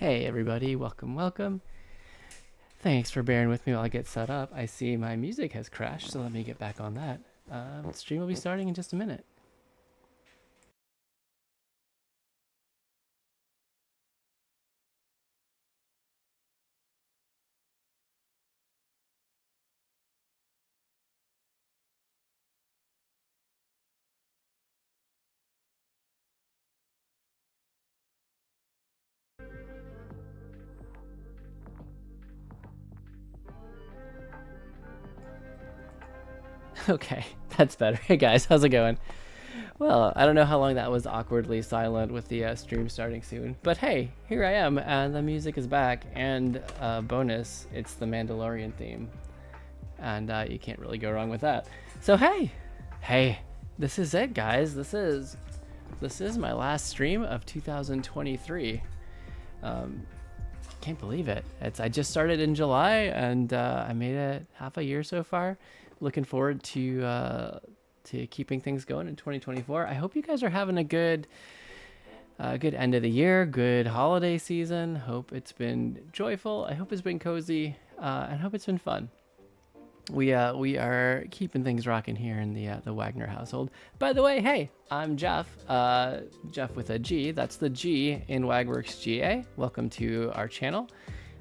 Hey everybody, welcome. Thanks for bearing with me while I get set up. I see my music has crashed, so let me get back on that. Stream will be starting in just a minute. Okay, that's better. Hey guys, how's it going? Well, I don't know how long that was awkwardly silent with the stream starting soon, but hey, here I am, and the music is back, and bonus, it's the Mandalorian theme, and you can't really go wrong with that. So hey, this is it, guys. This is my last stream of 2023. Can't believe it. I just started in July, and I made it half a year so far. Looking forward to keeping things going in 2024. I hope you guys are having a good end of the year, good holiday season. Hope it's been joyful. I hope it's been cozy, and hope it's been fun. We are keeping things rocking here in the Wagner household. By the way, hey, I'm Jeff. Jeff with a G. That's the G in WagWorksGA. Welcome to our channel.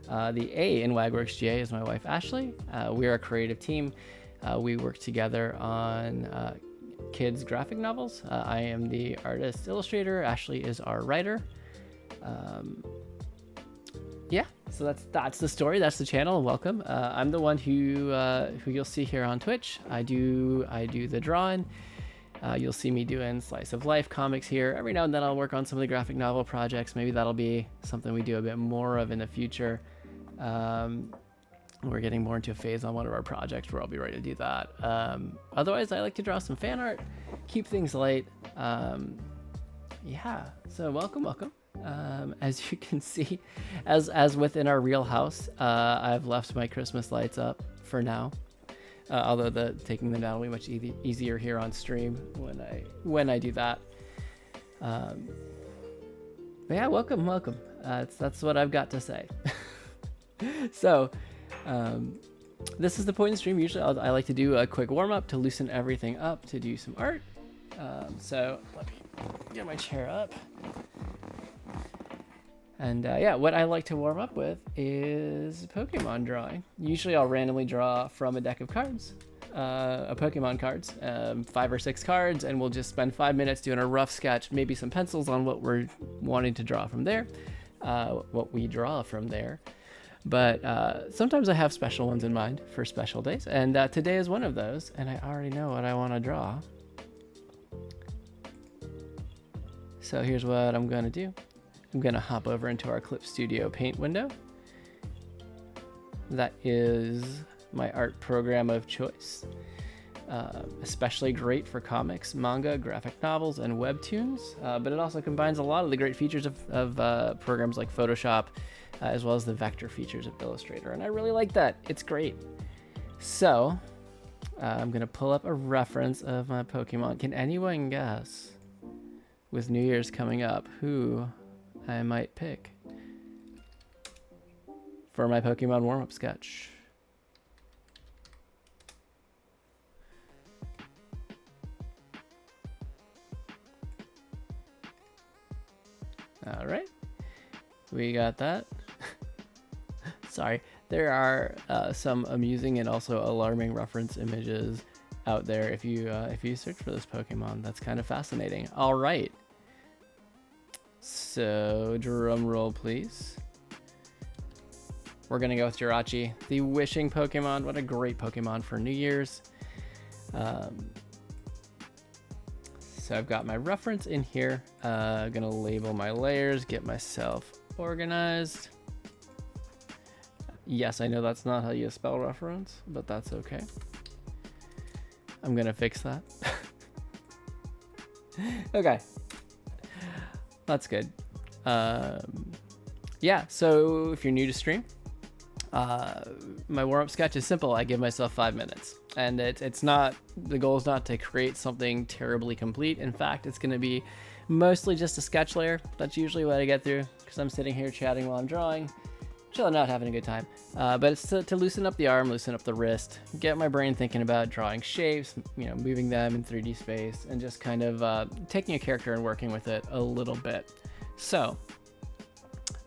The A in WagWorksGA is my wife Ashley. We're a creative team. We work together on kids graphic novels. I am the artist illustrator. Ashley is our writer. Yeah, so that's the story. That's the channel. Welcome. I'm the one who you'll see here on Twitch. I do the drawing. You'll see me doing slice of life comics here. Every now and then I'll work on some of the graphic novel projects. Maybe that'll be something we do a bit more of in the future. We're getting more into a phase on one of our projects where I'll be ready to do that. Otherwise, I like to draw some fan art, keep things light. Yeah, so welcome. As you can see, as within our real house, I've left my Christmas lights up for now. Although taking them down will be much easier here on stream when I do that. But yeah, welcome. That's what I've got to say. So. This is the point in the stream. Usually I like to do a quick warm-up to loosen everything up, to do some art. So let me get my chair up. And yeah, what I like to warm up with is Pokemon drawing. Usually I'll randomly draw from a deck of cards, Pokemon cards, 5 or 6 cards, and we'll just spend 5 minutes doing a rough sketch, maybe some pencils on what we're wanting to draw from there, what we draw from there. But sometimes I have special ones in mind for special days, and today is one of those, and I already know what I want to draw. So here's what I'm going to do. I'm going to hop over into our Clip Studio Paint window. That is my art program of choice. Especially great for comics, manga, graphic novels, and webtoons, but it also combines a lot of the great features of programs like Photoshop, as well as the vector features of Illustrator, and I really like that. It's great. So I'm gonna pull up a reference of my Pokemon. Can anyone guess, with New Year's coming up, who I might pick for my Pokemon warm-up sketch? All right, we got that. Sorry, there are some amusing and also alarming reference images out there if you search for this Pokemon. That's kind of fascinating. All right, so drum roll, please. We're gonna go with Jirachi, the wishing Pokemon. What a great Pokemon for New Year's. So I've got my reference in here. I'm gonna label my layers, get myself organized. Yes, I know that's not how you spell reference, but that's okay. I'm gonna fix that. Okay, that's good. Yeah, so if you're new to stream, my warm-up sketch is simple. I give myself 5 minutes, and it's not, the goal is not to create something terribly complete. In fact, it's going to be Mostly just a sketch layer. That's usually what I get through because I'm sitting here chatting while I'm drawing, chilling out, having a good time. But it's to loosen up the arm, loosen up the wrist, get my brain thinking about drawing shapes, you know, moving them in 3D space, and just kind of taking a character and working with it a little bit. So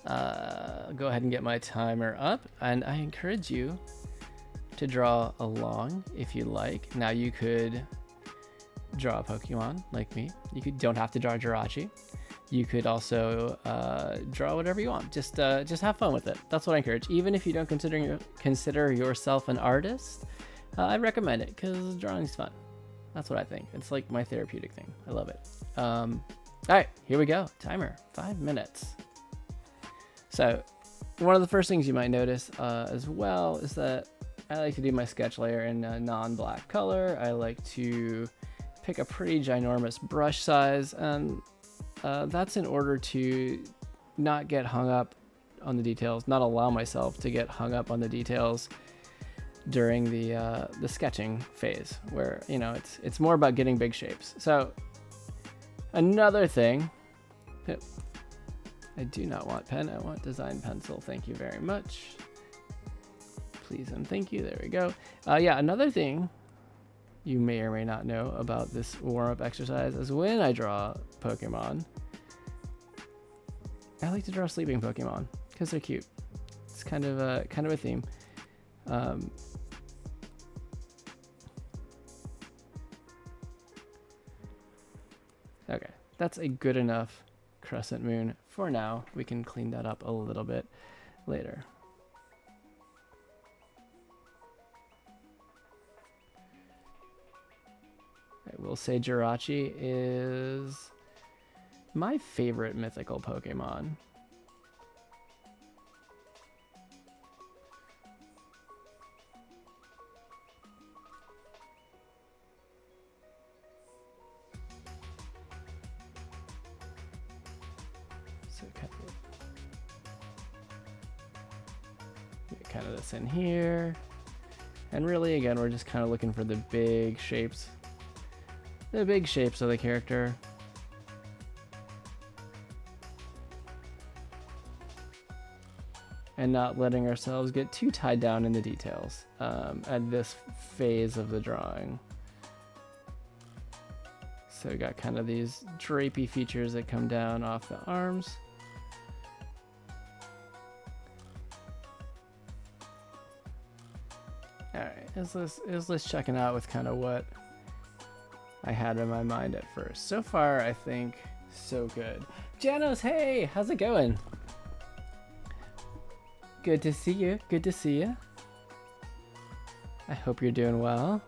go ahead and get my timer up, and I encourage you to draw along if you like. Now you could draw a Pokemon like me. Don't have to draw Jirachi. You could also draw whatever you want. Just have fun with it. That's what I encourage. Even if you don't consider yourself an artist, I recommend it because drawing's fun. That's what I think. It's like my therapeutic thing. I love it. All right, here we go. Timer, 5 minutes. So one of the first things you might notice as well is that I like to do my sketch layer in a non-black color. I like to pick a pretty ginormous brush size, and that's in order to not get hung up on the details, not allow myself to get hung up on the details during the sketching phase, where, you know, it's more about getting big shapes. So another thing, I do not want pen, I want design pencil. Thank you very much. Please and thank you. There we go. Yeah, another thing you may or may not know about this warm-up exercise is when I draw Pokemon, I like to draw sleeping Pokemon because they're cute. It's kind of a theme. Okay, that's a good enough crescent moon for now. We can clean that up a little bit later. I will say Jirachi is my favorite mythical Pokemon. So kind of this in here. And really, again, we're just kind of looking for the big shapes. The big shapes of the character. And not letting ourselves get too tied down in the details at this phase of the drawing. So we got kind of these drapey features that come down off the arms. Alright, let's checking out with kind of what I had in my mind at first. So far, I think so good. Janos, hey, how's it going? Good to see you. Good to see you. I hope you're doing well.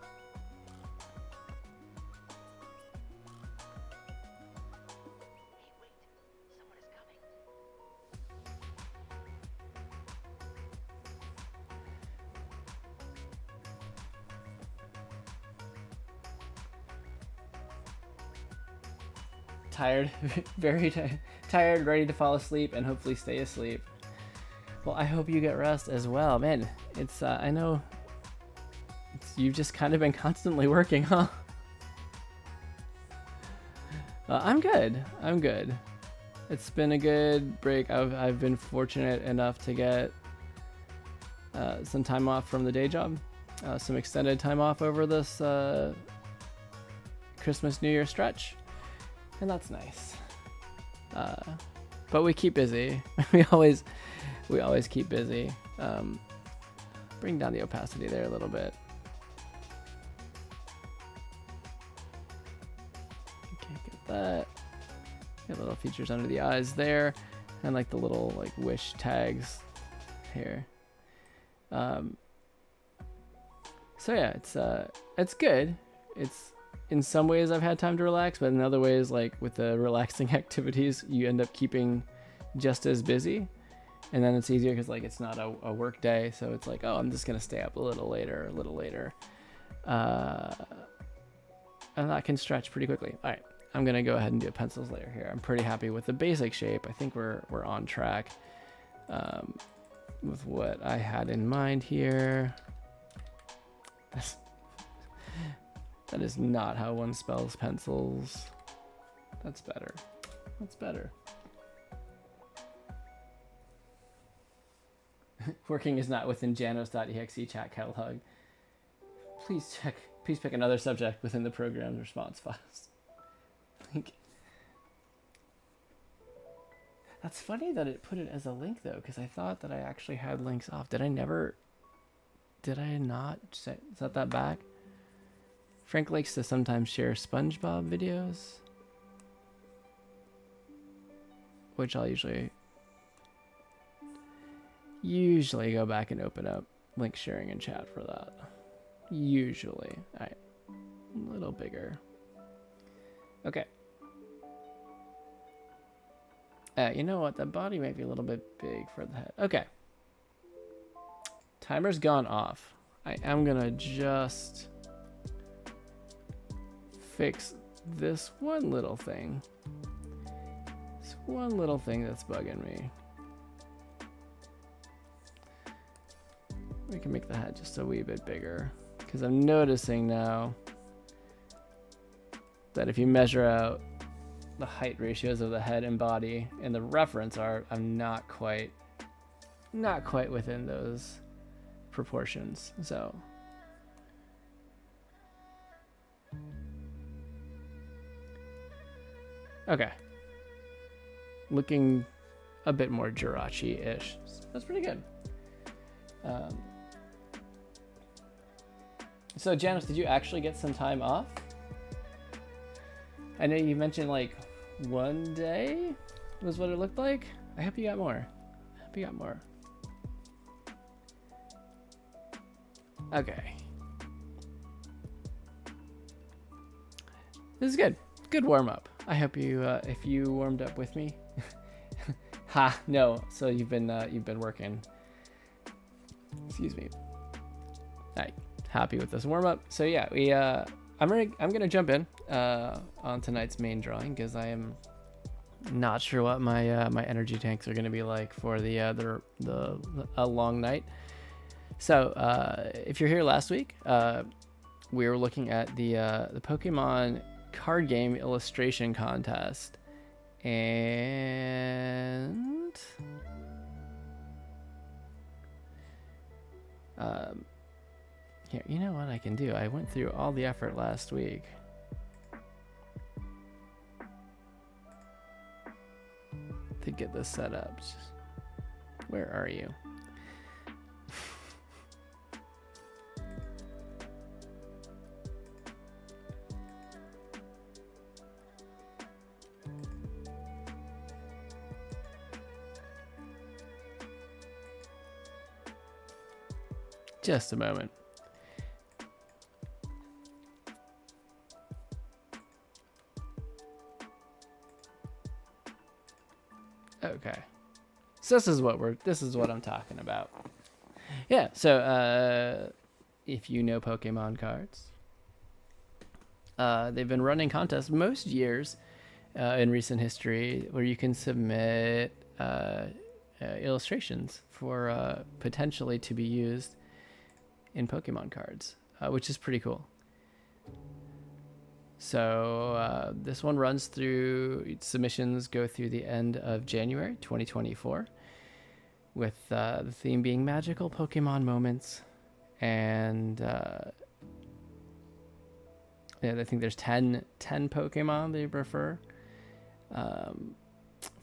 Tired, very tired, ready to fall asleep and hopefully stay asleep. Well, I hope you get rest as well. Man, it's I know you've just kind of been constantly working, huh? I'm good. I'm good. It's been a good break. I've been fortunate enough to get some time off from the day job, some extended time off over this Christmas New Year stretch. And that's nice. But we keep busy. we always keep busy. Bring down the opacity there a little bit. Okay, get that. Get little features under the eyes there, and like the little like wish tags here. So yeah, it's good. It's in some ways I've had time to relax, but in other ways, like with the relaxing activities, you end up keeping just as busy. And then it's easier because like it's not a work day, so it's like, oh, I'm just gonna stay up a little later. And that can stretch pretty quickly. All right, I'm gonna go ahead and do a pencils layer here. I'm pretty happy with the basic shape. I think we're on track with what I had in mind here. That is not how one spells pencils. That's better. That's better. Working is not within Janos.exe chat catalog. Please pick another subject within the program's response files. That's funny that it put it as a link though, because I thought that I actually had links off. Did I not set that back? Frank likes to sometimes share SpongeBob videos, which I'll usually go back and open up link sharing in chat for that. Usually. All right, a little bigger. Okay. You know what? The body might be a little bit big for the head. Okay. Timer's gone off. I am gonna just fix this one little thing. This one little thing that's bugging me. We can make the head just a wee bit bigger, because I'm noticing now that if you measure out the height ratios of the head and body and the reference art, I'm not quite within those proportions. So okay, looking a bit more Jirachi-ish. That's pretty good. So Janice, did you actually get some time off? I know you mentioned like one day was what it looked like. I hope you got more. Okay. This is good. Good warm up. I hope you, if you warmed up with me. Ha, no. So you've been working. Excuse me. All right. Happy with this warm up. So yeah, I'm gonna jump in on tonight's main drawing, because I am not sure what my my energy tanks are gonna be like for a long night. So if you're here last week, we were looking at the Pokemon card game illustration contest, and here, you know what I can do? I went through all the effort last week. To get this set up. Where are you? Just a moment. Okay, so this is what I'm talking about. Yeah, so if you know Pokemon cards, they've been running contests most years in recent history where you can submit illustrations for potentially to be used in Pokemon cards, which is pretty cool. So this one runs through, submissions go through the end of January 2024, with the theme being magical Pokemon moments. And yeah, I think there's 10 Pokemon they prefer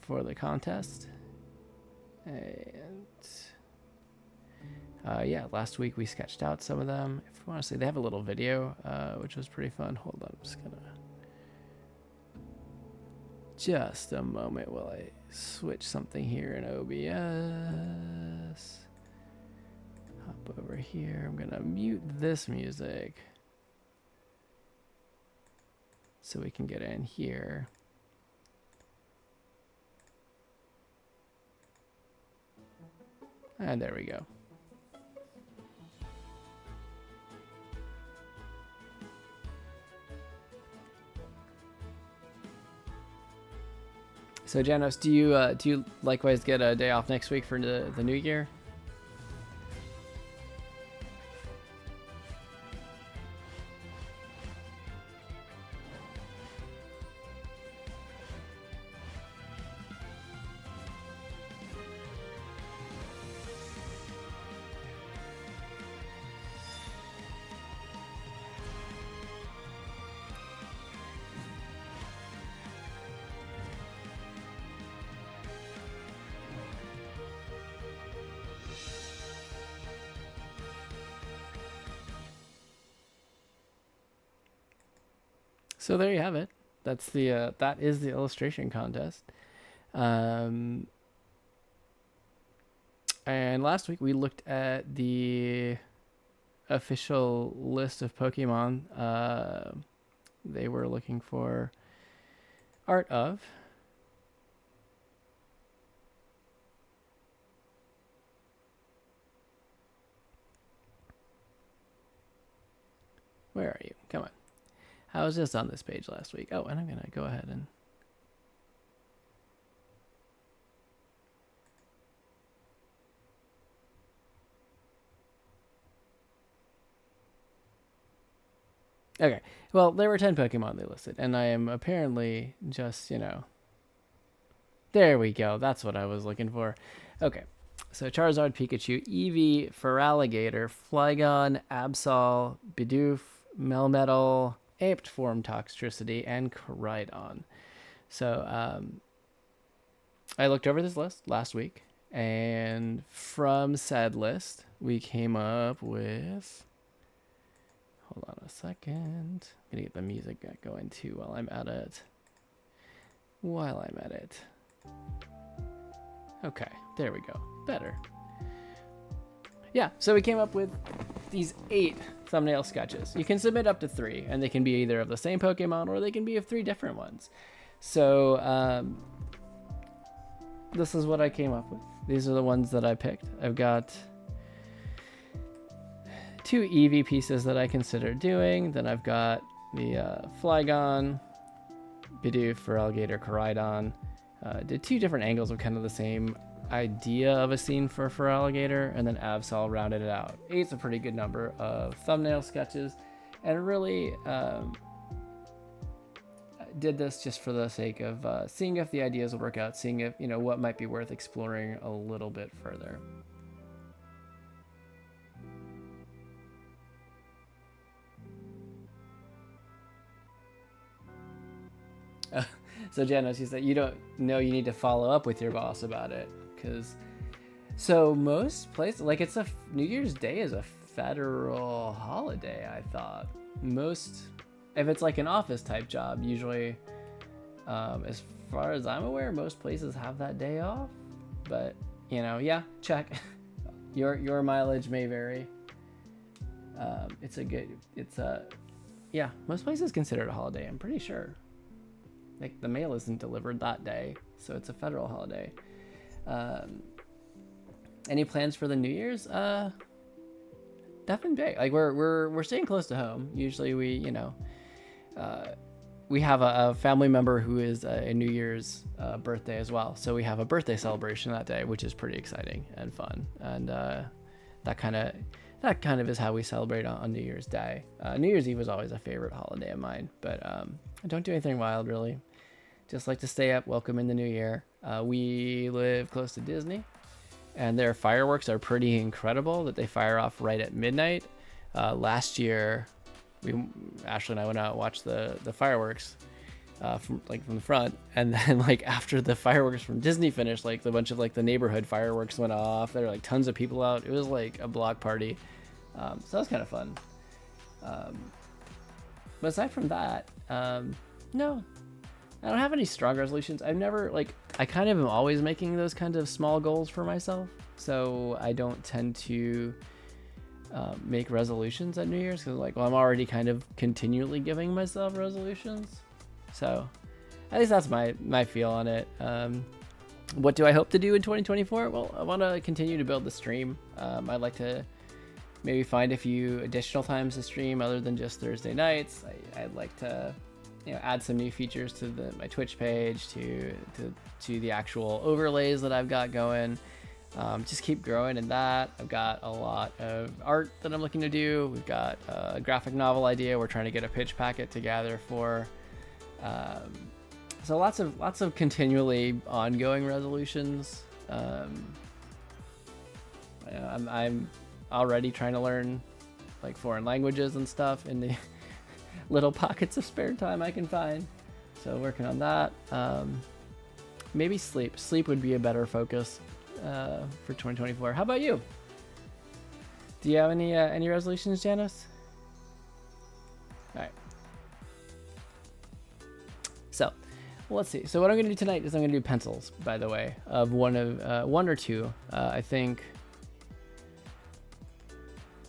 for the contest. And yeah, last week we sketched out some of them. If you want to see, they have a little video, which was pretty fun. Hold on, I'm just a moment while I switch something here in OBS. Hop over here. I'm gonna mute this music so we can get in here. And there we go. So Janos, do you likewise get a day off next week for the new year? So there you have it. That's the that is the illustration contest. And last week we looked at the official list of Pokemon they were looking for art of. Where are you? Come on. I was just on this page last week. Oh, and I'm going to go ahead and... Okay, well, there were 10 Pokemon they listed, and I am apparently just, you know... There we go, that's what I was looking for. Okay, so Charizard, Pikachu, Eevee, Feraligatr, Flygon, Absol, Bidoof, Melmetal, Aped Form Toxtricity, and Koridon. So, I looked over this list last week, and from said list, we came up with... Hold on a second. I'm gonna get the music going too while I'm at it. Okay, there we go. Better. Yeah, so we came up with these 8 thumbnail sketches. You can submit up to 3, and they can be either of the same Pokemon or they can be of 3 different ones. So, this is what I came up with. These are the ones that I picked. I've got 2 Eevee pieces that I consider doing. Then I've got the Flygon, Bidoof, Feraligatr, Koridon. Did 2 different angles of kind of the same idea of a scene for Feraligatr, and then Absol rounded it out. 8's a pretty good number of thumbnail sketches, and really did this just for the sake of seeing if the ideas will work out, seeing if, you know, what might be worth exploring a little bit further. So Jenna, she said, you don't know you need to follow up with your boss about it, because so most places, like, it's a New Year's Day is a federal holiday. I thought most, if it's like an office type job, usually as far as I'm aware, most places have that day off. But, you know, yeah, check. your mileage may vary. Yeah, most places consider it a holiday, I'm pretty sure. Like, the mail isn't delivered that day, so it's a federal holiday. Any plans for the New Year's? Nothing big. Like, we're staying close to home. Usually we, you know, we have a family member who is a New Year's birthday as well. So we have a birthday celebration that day, which is pretty exciting and fun. And that kind of is how we celebrate on New Year's Day. New Year's Eve was always a favorite holiday of mine, but I don't do anything wild, really. Just like to stay up, welcome in the new year. We live close to Disney, and their fireworks are pretty incredible that they fire off right at midnight. Last year, Ashley and I went out and watched the fireworks from the front, and then like after the fireworks from Disney finished, like a bunch of like the neighborhood fireworks went off. There were like tons of people out. It was like a block party, so that was kind of fun. But aside from that, no, I don't have any strong resolutions. I've never, like, I kind of am always making those kinds of small goals for myself, so I don't tend to make resolutions at New Year's, because, like, well, I'm already kind of continually giving myself resolutions. So at least that's my feel on it. What do I hope to do in 2024? Well, I want to continue to build the stream. I'd like to maybe find a few additional times to stream other than just Thursday nights. I'd like to, you know, add some new features to my Twitch page, to the actual overlays that I've got going. Just keep growing in that. I've got a lot of art that I'm looking to do. We've got a graphic novel idea we're trying to get a pitch packet together for. So lots of continually ongoing resolutions. I'm already trying to learn like foreign languages and stuff in the little pockets of spare time I can find. So working on that. Maybe sleep. Sleep would be a better focus for 2024. How about you? Do you have any resolutions, Janice? All right. So let's see. So what I'm gonna do tonight is I'm gonna do pencils, by the way, of one or two. I think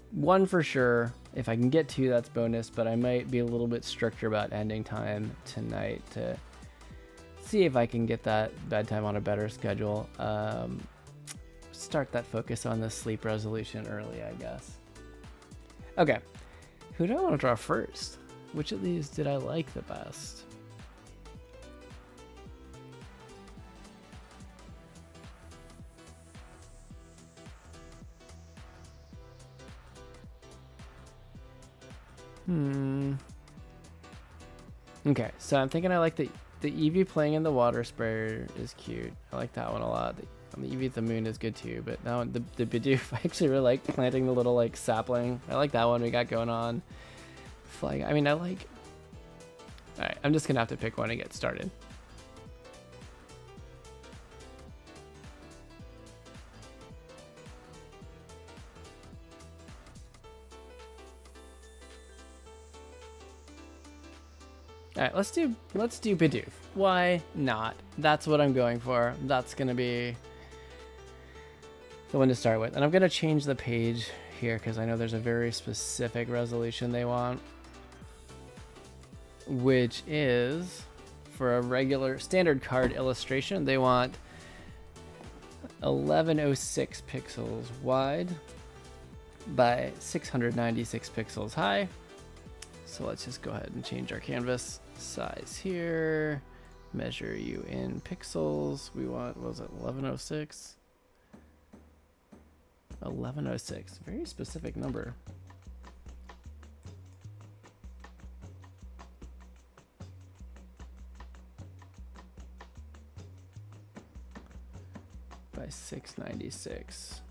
one for sure. If I can get two, that's bonus, but I might be a little bit stricter about ending time tonight to see if I can get that bedtime on a better schedule. Start that focus on the sleep resolution early, I guess. Okay, who do I want to draw first? Which of these did I like the best? Okay, so I'm thinking I like the Eevee playing in the water sprayer is cute. I like that one a lot. The Eevee at the moon is good too, but that one, the Bidoof, I actually really like planting the little like sapling. I like that one we got going on. Flying, I mean, I like... Alright, I'm just gonna have to pick one and get started. Alright, let's do Bidoof. Why not? That's what I'm going for. That's gonna be the one to start with. And I'm gonna change the page here because I know there's a very specific resolution they want, which is for a regular standard card illustration. They want 1106 pixels wide by 696 pixels high. So let's just go ahead and change our canvas size here. Measure you in pixels. We want, what was it, 1106? 1106, very specific number. By 696.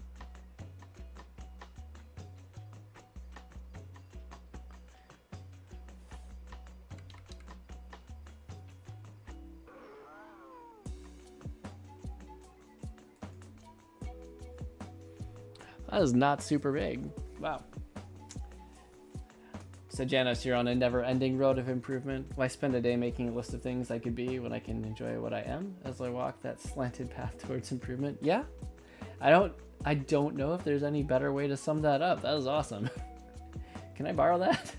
That is not super big. Wow. So Janice, you're on a never-ending road of improvement. Why spend a day making a list of things I could be when I can enjoy what I am as I walk that slanted path towards improvement? Yeah. I don't know if there's any better way to sum that up. That was awesome. Can I borrow that?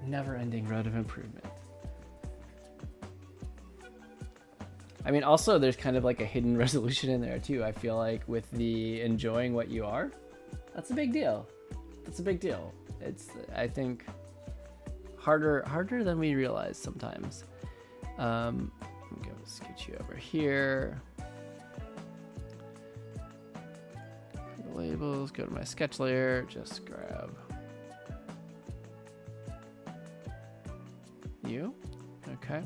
Never-ending road of improvement. I mean, also there's kind of like a hidden resolution in there too. I feel like with the enjoying what you are, that's a big deal. That's a big deal. It's, I think, harder than we realize sometimes. I'm gonna scoot you over here. The labels, go to my sketch layer, just grab you. Okay.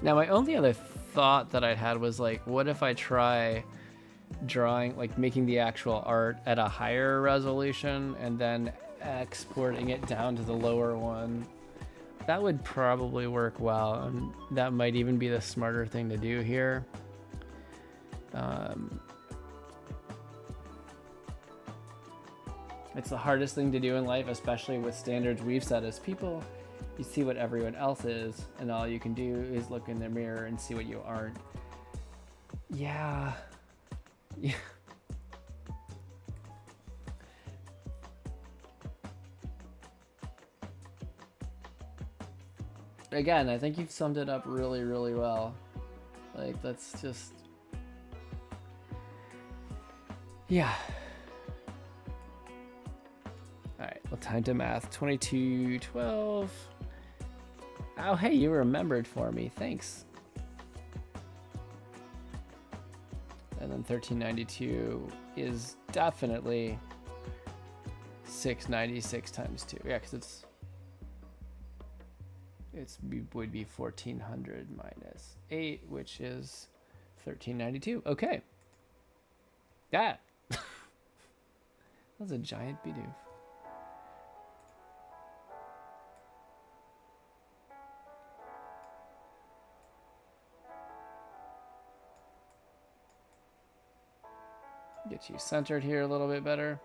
Now, my only other thought that I had was like, what if I try drawing, like making the actual art at a higher resolution and then exporting it down to the lower one? That would probably work well, and that might even be the smarter thing to do here. It's the hardest thing to do in life, especially with standards we've set as people. You see what everyone else is, and all you can do is look in the mirror and see what you aren't. Yeah. Yeah. Again, I think you've summed it up really, really well. Like, that's just... Yeah. Alright, well, time to math. 22, 12... Oh, hey, you remembered for me. Thanks. And then 1392 is definitely 696 times 2. Yeah, because would be 1400 minus 8, which is 1392. Okay. That. That's a giant Bidoof. Get you centered here a little bit better.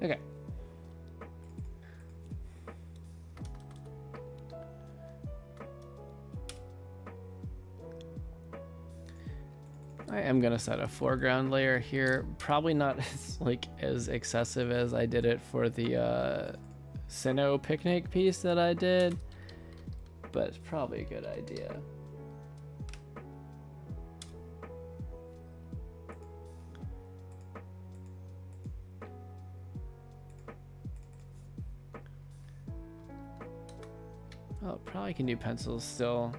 Okay. I am gonna set a foreground layer here. Probably not as excessive as I did it for the Sinnoh picnic piece that I did, but it's probably a good idea. Oh, probably can do pencils still.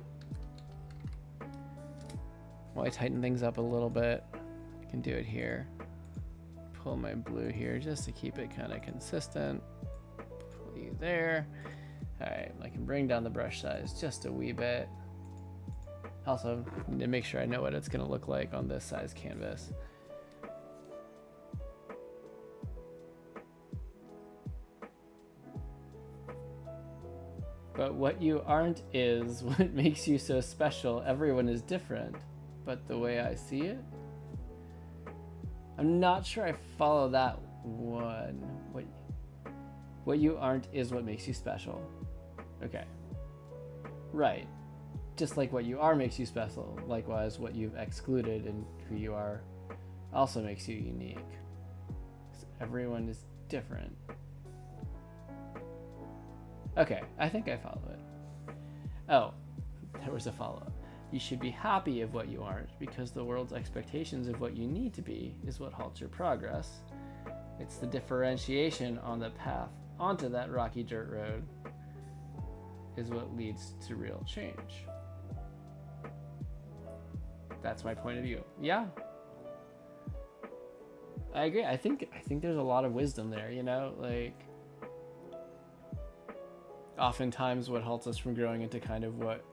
While I tighten things up a little bit, I can do it here. Pull my blue here just to keep it kind of consistent. Pull you there. All right, I can bring down the brush size just a wee bit. Also, need to make sure I know what it's gonna look like on this size canvas. But what you aren't is what makes you so special. Everyone is different, but the way I see it, I'm not sure I follow that one. What you aren't is what makes you special. Okay. Right. Just like what you are makes you special, likewise what you've excluded and who you are also makes you unique. Everyone is different. Okay, I think I follow it. Oh, there was a follow-up. You should be happy of what you aren't, because the world's expectations of what you need to be is what halts your progress. It's the differentiation on the path onto that rocky dirt road is what leads to real change. That's my point of view. Yeah. I agree. I think there's a lot of wisdom there, you know, like oftentimes what halts us from growing into kind of what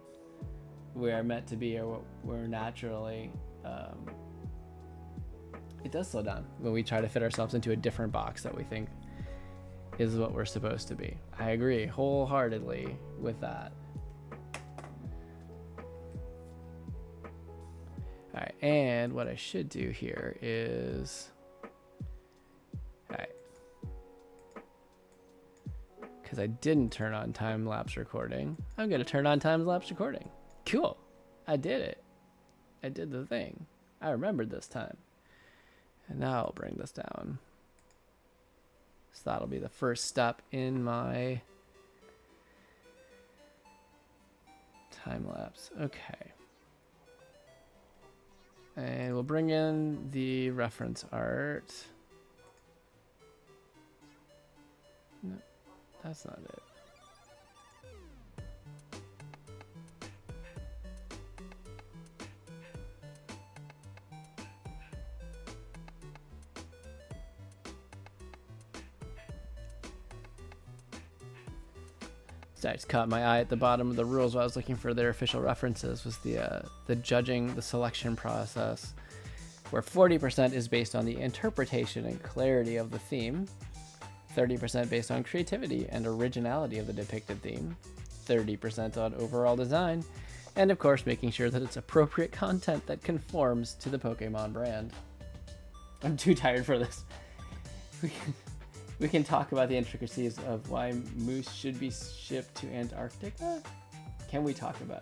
we are meant to be or what we're naturally, it does slow down when we try to fit ourselves into a different box that we think is what we're supposed to be. I agree wholeheartedly with that. All right, and what I should do here is, all right, because I didn't turn on time-lapse recording, I'm gonna turn on time-lapse recording. Cool, I did it. I did the thing. I remembered this time. And now I'll bring this down. So that'll be the first step in my time-lapse. Okay. And we'll bring in the reference art. No, that's not it. So I just caught my eye at the bottom of the rules while I was looking for their official references was the judging, the selection process, where 40% is based on the interpretation and clarity of the theme, 30% based on creativity and originality of the depicted theme, 30% on overall design, and of course making sure that it's appropriate content that conforms to the Pokemon brand. I'm too tired for this. We can talk about the intricacies of why moose should be shipped to Antarctica. Can we talk about?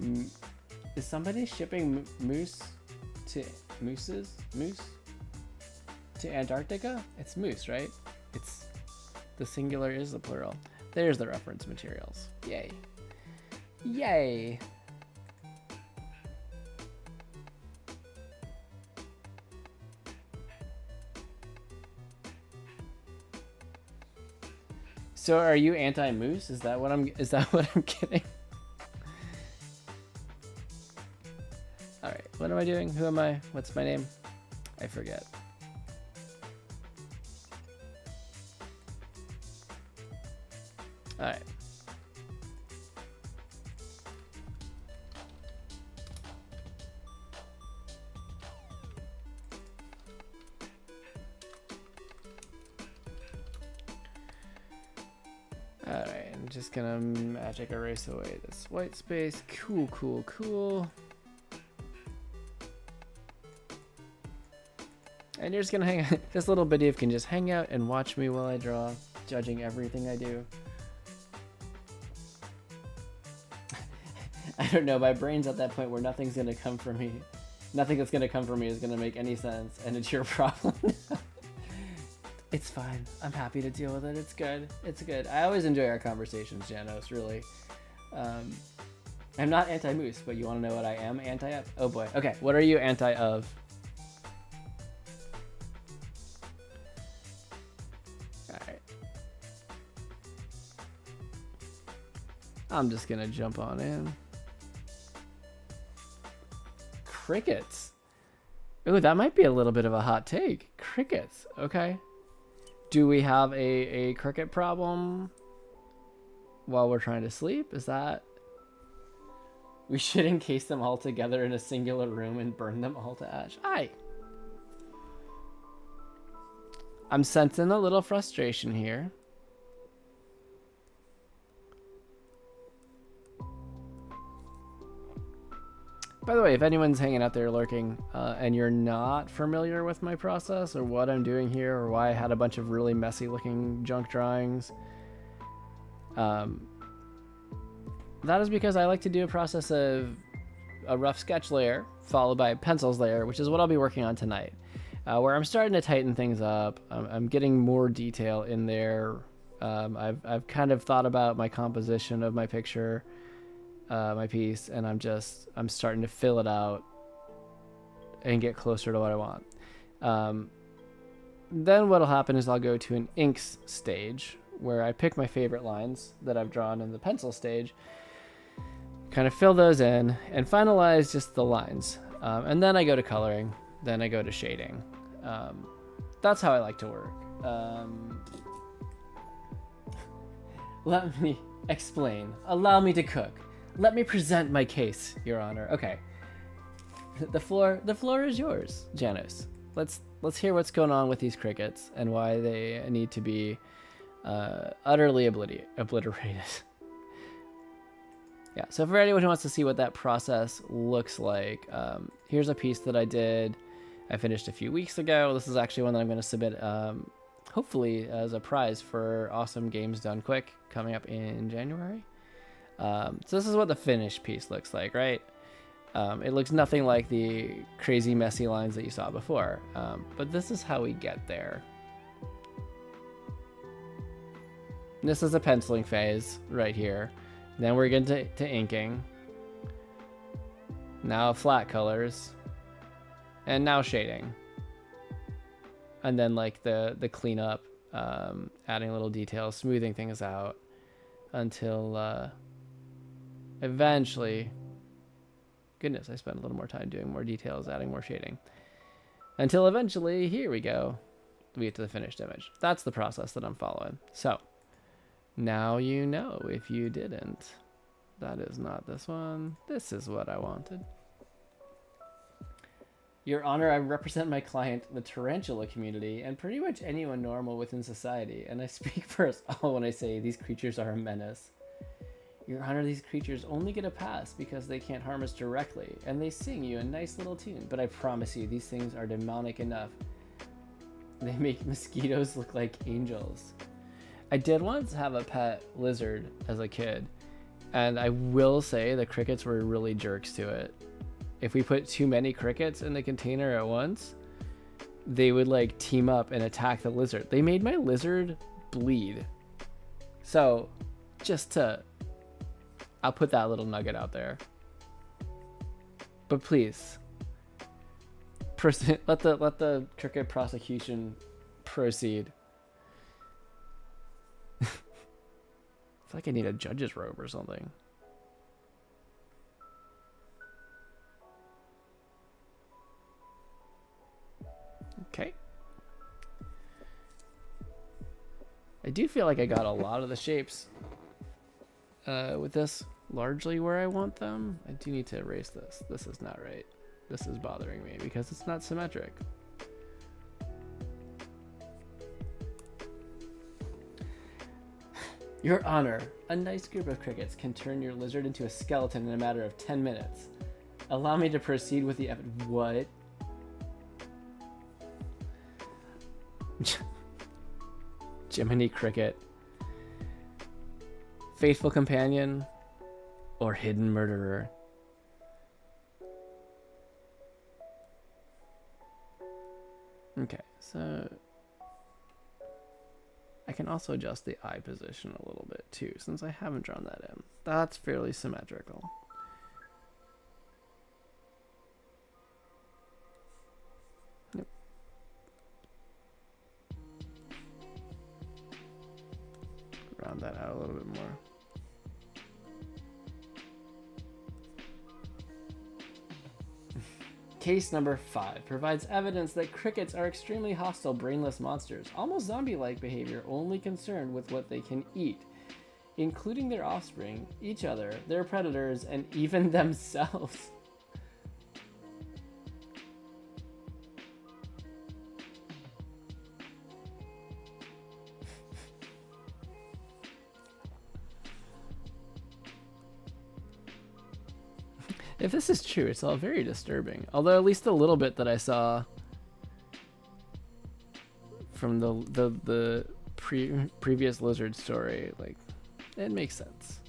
Is somebody shipping moose to Antarctica? It's moose, right? It's the singular is the plural. There's the reference materials. Yay. Yay. So are you anti-moose? Is that what I'm getting? All right, what am I doing? Who am I? What's my name? I forget. All right. just gonna magic erase away this white space. Cool, cool, cool. And you're just gonna hang out. This little biddief can just hang out and watch me while I draw, judging everything I do. I don't know, my brain's at that point where nothing's gonna come from me. Nothing that's gonna come from me is gonna make any sense, and it's your problem. It's fine. I'm happy to deal with it. It's good. It's good. I always enjoy our conversations, Janos, really. I'm not anti-moose, but you want to know what I am anti-of? Oh boy. Okay, what are you anti-of? Alright. I'm just gonna jump on in. Crickets. Ooh, that might be a little bit of a hot take. Crickets. Okay. Do we have a cricket problem while we're trying to sleep? Is that... We should encase them all together in a singular room and burn them all to ash. Aye. I'm sensing a little frustration here. By the way, if anyone's hanging out there lurking and you're not familiar with my process or what I'm doing here or why I had a bunch of really messy looking junk drawings, that is because I like to do a process of a rough sketch layer followed by a pencils layer, which is what I'll be working on tonight, where I'm starting to tighten things up. I'm getting more detail in there. I've kind of thought about my composition of my picture, my piece, and I'm starting to fill it out and get closer to what I want. Then what'll happen is I'll go to an inks stage where I pick my favorite lines that I've drawn in the pencil stage, kind of fill those in and finalize just the lines. And then I go to coloring, then I go to shading. That's how I like to work. Let me explain. Allow me to cook. Let me present my case, Your Honor. Okay. The floor is yours, Janos. Let's hear what's going on with these crickets and why they need to be utterly obliterated. Yeah, so for anyone who wants to see what that process looks like, here's a piece that I did. I finished a few weeks ago. This is actually one that I'm going to submit, hopefully, as a prize for Awesome Games Done Quick coming up in January. So this is what the finished piece looks like, right? It looks nothing like the crazy messy lines that you saw before, but this is how we get there. This is a penciling phase right here. Then we're getting to inking. Now flat colors. And now shading. And then like the cleanup, adding little details, smoothing things out until eventually, goodness, I spent a little more time doing more details, adding more shading. Until eventually, here we go. We get to the finished image. That's the process that I'm following. So, now you know if you didn't. That is not this one. This is what I wanted. Your Honor, I represent my client, the tarantula community, and pretty much anyone normal within society, and I speak for us all when I say these creatures are a menace. Your Honor, these creatures only get a pass because they can't harm us directly, and they sing you a nice little tune, but I promise you, these things are demonic enough. They make mosquitoes look like angels. I did once have a pet lizard as a kid, and I will say the crickets were really jerks to it. If we put too many crickets in the container at once, they would like team up and attack the lizard. They made my lizard bleed. So I'll put that little nugget out there. But please, let the cricket prosecution proceed. I feel like I need a judge's robe or something. Okay. I do feel like I got a lot of the shapes with this largely where I want them. I do need to erase this. This is not right. This is bothering me because it's not symmetric. Your Honor, a nice group of crickets can turn your lizard into a skeleton in a matter of 10 minutes. Allow me to proceed with the what? Jiminy Cricket. Faithful companion or hidden murderer? Okay, so I can also adjust the eye position a little bit too, since I haven't drawn that in. That's fairly symmetrical. Yep. Round that out a little bit more. Case number 5 provides evidence that crickets are extremely hostile, brainless monsters, almost zombie-like behavior, only concerned with what they can eat, including their offspring, each other, their predators, and even themselves. If this is true, it's all very disturbing. Although at least a little bit that I saw from the previous lizard story, like, it makes sense.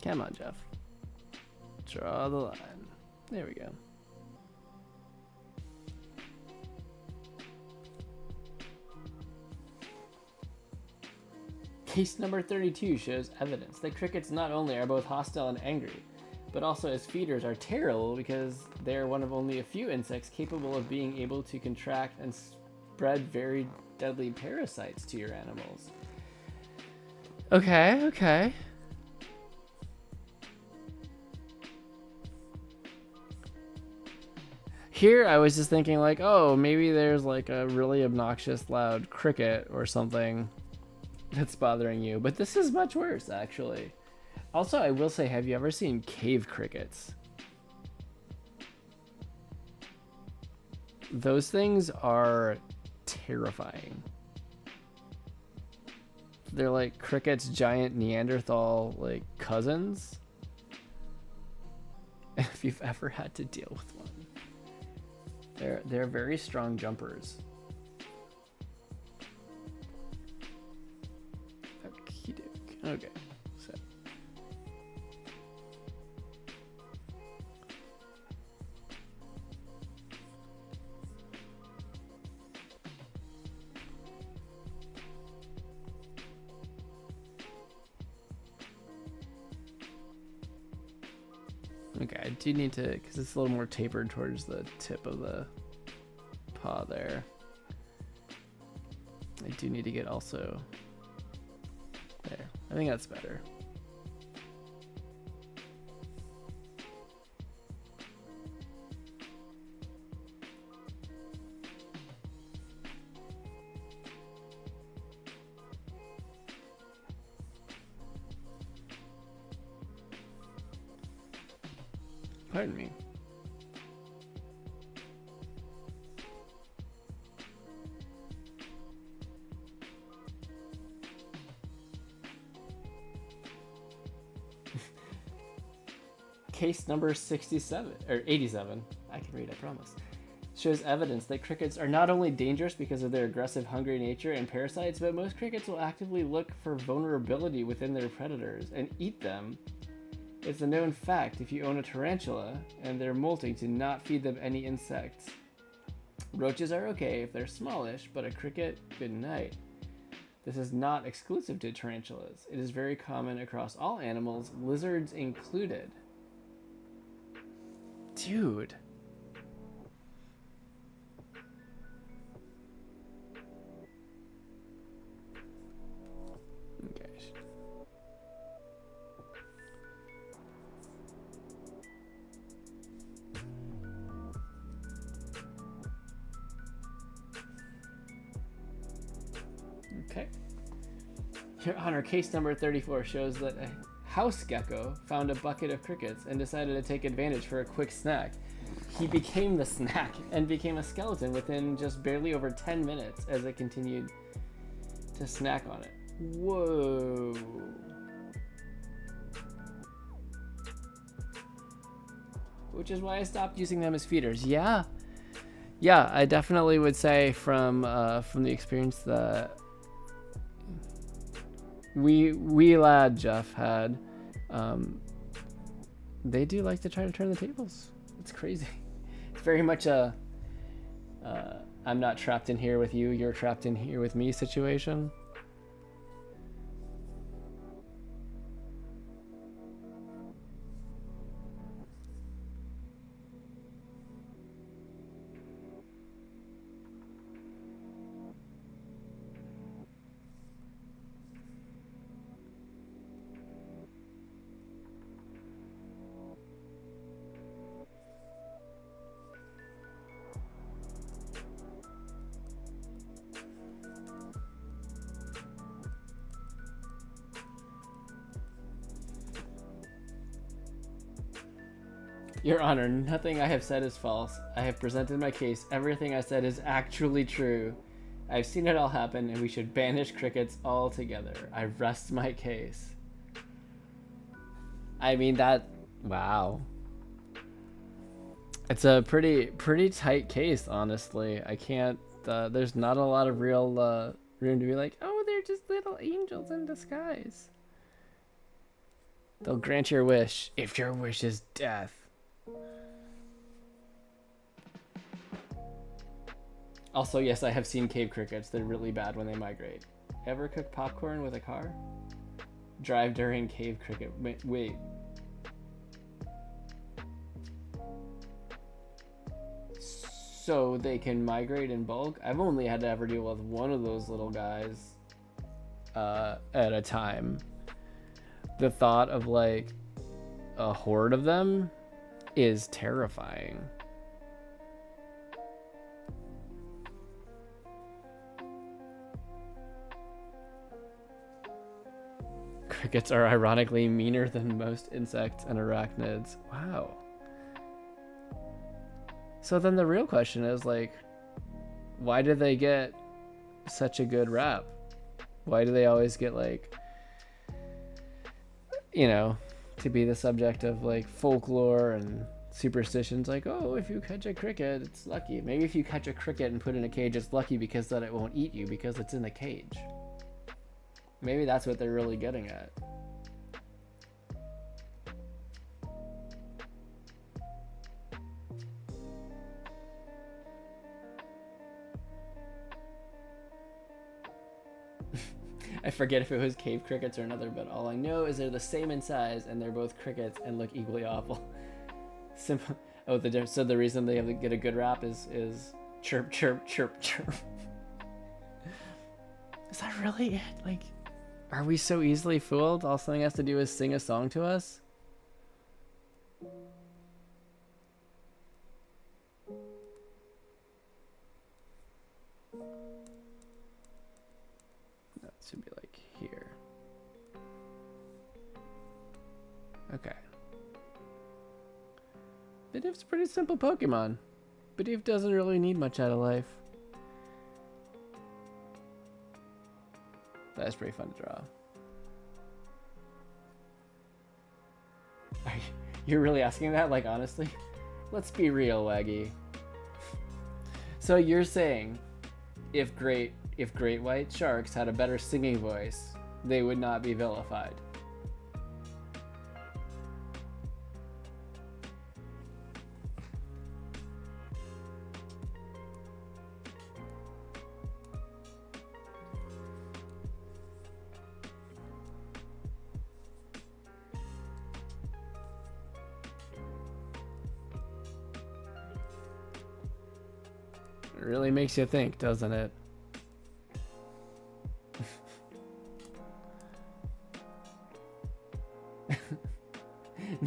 Come on, Jeff. Draw the line. There we go. Case number 32 shows evidence that crickets not only are both hostile and angry, but also as feeders are terrible because they are one of only a few insects capable of being able to contract and spread very deadly parasites to your animals. Okay, okay. Here I was just thinking like, oh, maybe there's like a really obnoxious loud cricket or something that's bothering you, but this is much worse actually. Also, I will say, have you ever seen cave crickets? Those things are terrifying. They're like crickets' giant Neanderthal like cousins. If you've ever had to deal with one, they're very strong jumpers. Okay, so okay, I do need to, because it's a little more tapered towards the tip of the paw there. I do need to get also there. I think that's better. Pardon me. Case number 67 or 87, I can read, I promise, shows evidence that crickets are not only dangerous because of their aggressive, hungry nature and parasites, but most crickets will actively look for vulnerability within their predators and eat them. It's a known fact if you own a tarantula and they're molting to not feed them any insects. Roaches are okay if they're smallish, but a cricket, good night. This is not exclusive to tarantulas. It is very common across all animals, lizards included. Dude. Okay. Okay. Your Honor, case number 34 shows that a house gecko found a bucket of crickets and decided to take advantage for a quick snack. He became the snack and became a skeleton within just barely over 10 minutes as it continued to snack on it. Whoa. Which is why I stopped using them as feeders. Yeah. Yeah, I definitely would say from the experience that we lad Jeff had, they do like to try to turn the tables. It's crazy. It's very much a I'm not trapped in here with you, you're trapped in here with me situation. Your Honor, nothing I have said is false. I have presented my case. Everything I said is actually true. I've seen it all happen, and we should banish crickets altogether. I rest my case. I mean, that... Wow. It's a pretty tight case, honestly. I can't... there's not a lot of real room to be like, oh, they're just little angels in disguise. They'll grant your wish, if your wish is death. Also, yes, I have seen cave crickets. They're really bad when they migrate. Ever cook popcorn with a car? Drive during cave cricket. Wait. So they can migrate in bulk? I've only had to ever deal with one of those little guys at a time. The thought of like a horde of them is terrifying. Crickets are ironically meaner than most insects and arachnids. Wow. So then the real question is like, why do they get such a good rap? Why do they always get like, you know, to be the subject of like folklore and superstitions, like, oh, if you catch a cricket, it's lucky. Maybe if you catch a cricket and put it in a cage, it's lucky because then it won't eat you because it's in the cage. Maybe that's what they're really getting at. I forget if it was cave crickets or another, but all I know is they're the same in size and they're both crickets and look equally awful. Simple. Oh, so the reason they have to get a good rap is chirp, chirp, chirp, chirp. Is that really it? Like, are we so easily fooled? All something has to do is sing a song to us? No, it should be like here. Okay. Bidooff's a pretty simple Pokemon. Bidoof doesn't really need much out of life. That's pretty fun to draw. You're really asking that? Like, honestly? Let's be real, Waggy. So you're saying if great white sharks had a better singing voice, they would not be vilified. It really makes you think, doesn't it?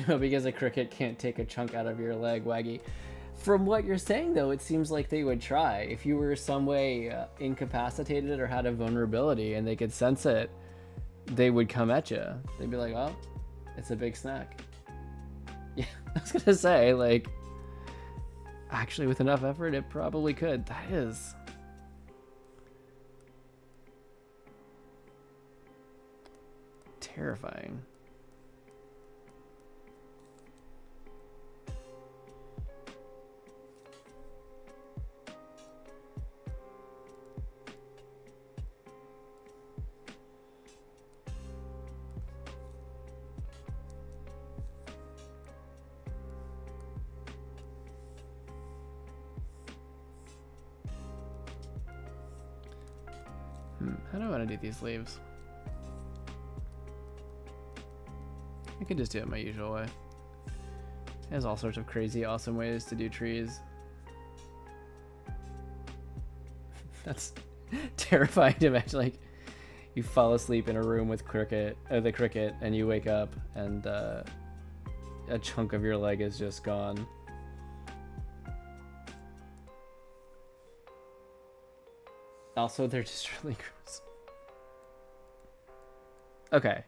No, because a cricket can't take a chunk out of your leg, Waggy. From what you're saying, though, it seems like they would try. If you were some way incapacitated or had a vulnerability and they could sense it, they would come at you. They'd be like, oh, it's a big snack. Yeah, I was gonna say, like, actually, with enough effort, it probably could. That is... terrifying. How do I want to do these leaves? I could just do it my usual way. There's all sorts of crazy, awesome ways to do trees. That's terrifying to imagine. Like, you fall asleep in a room with the cricket, and you wake up, and a chunk of your leg is just gone. Also, they're just really gross. Okay.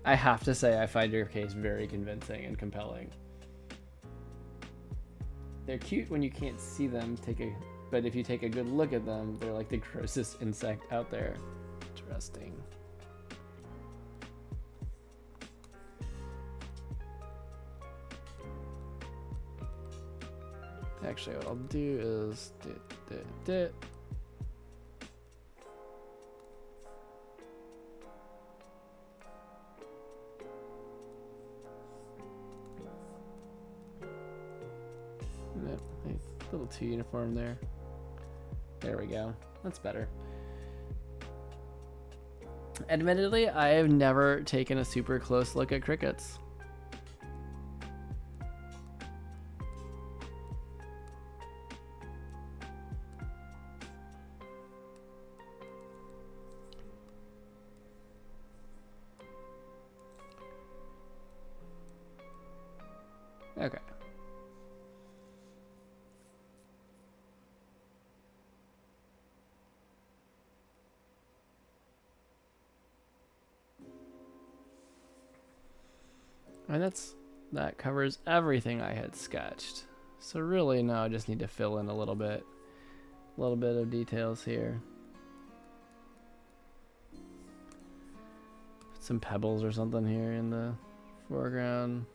I have to say, I find your case very convincing and compelling. They're cute when you can't see them, but if you take a good look at them, they're like the grossest insect out there. Interesting. Actually, what I'll do is a little too uniform there. There we go. That's better. Admittedly, I have never taken a super close look at crickets. Okay. And that covers everything I had sketched. So really now I just need to fill in a little bit of details here. Put some pebbles or something here in the foreground.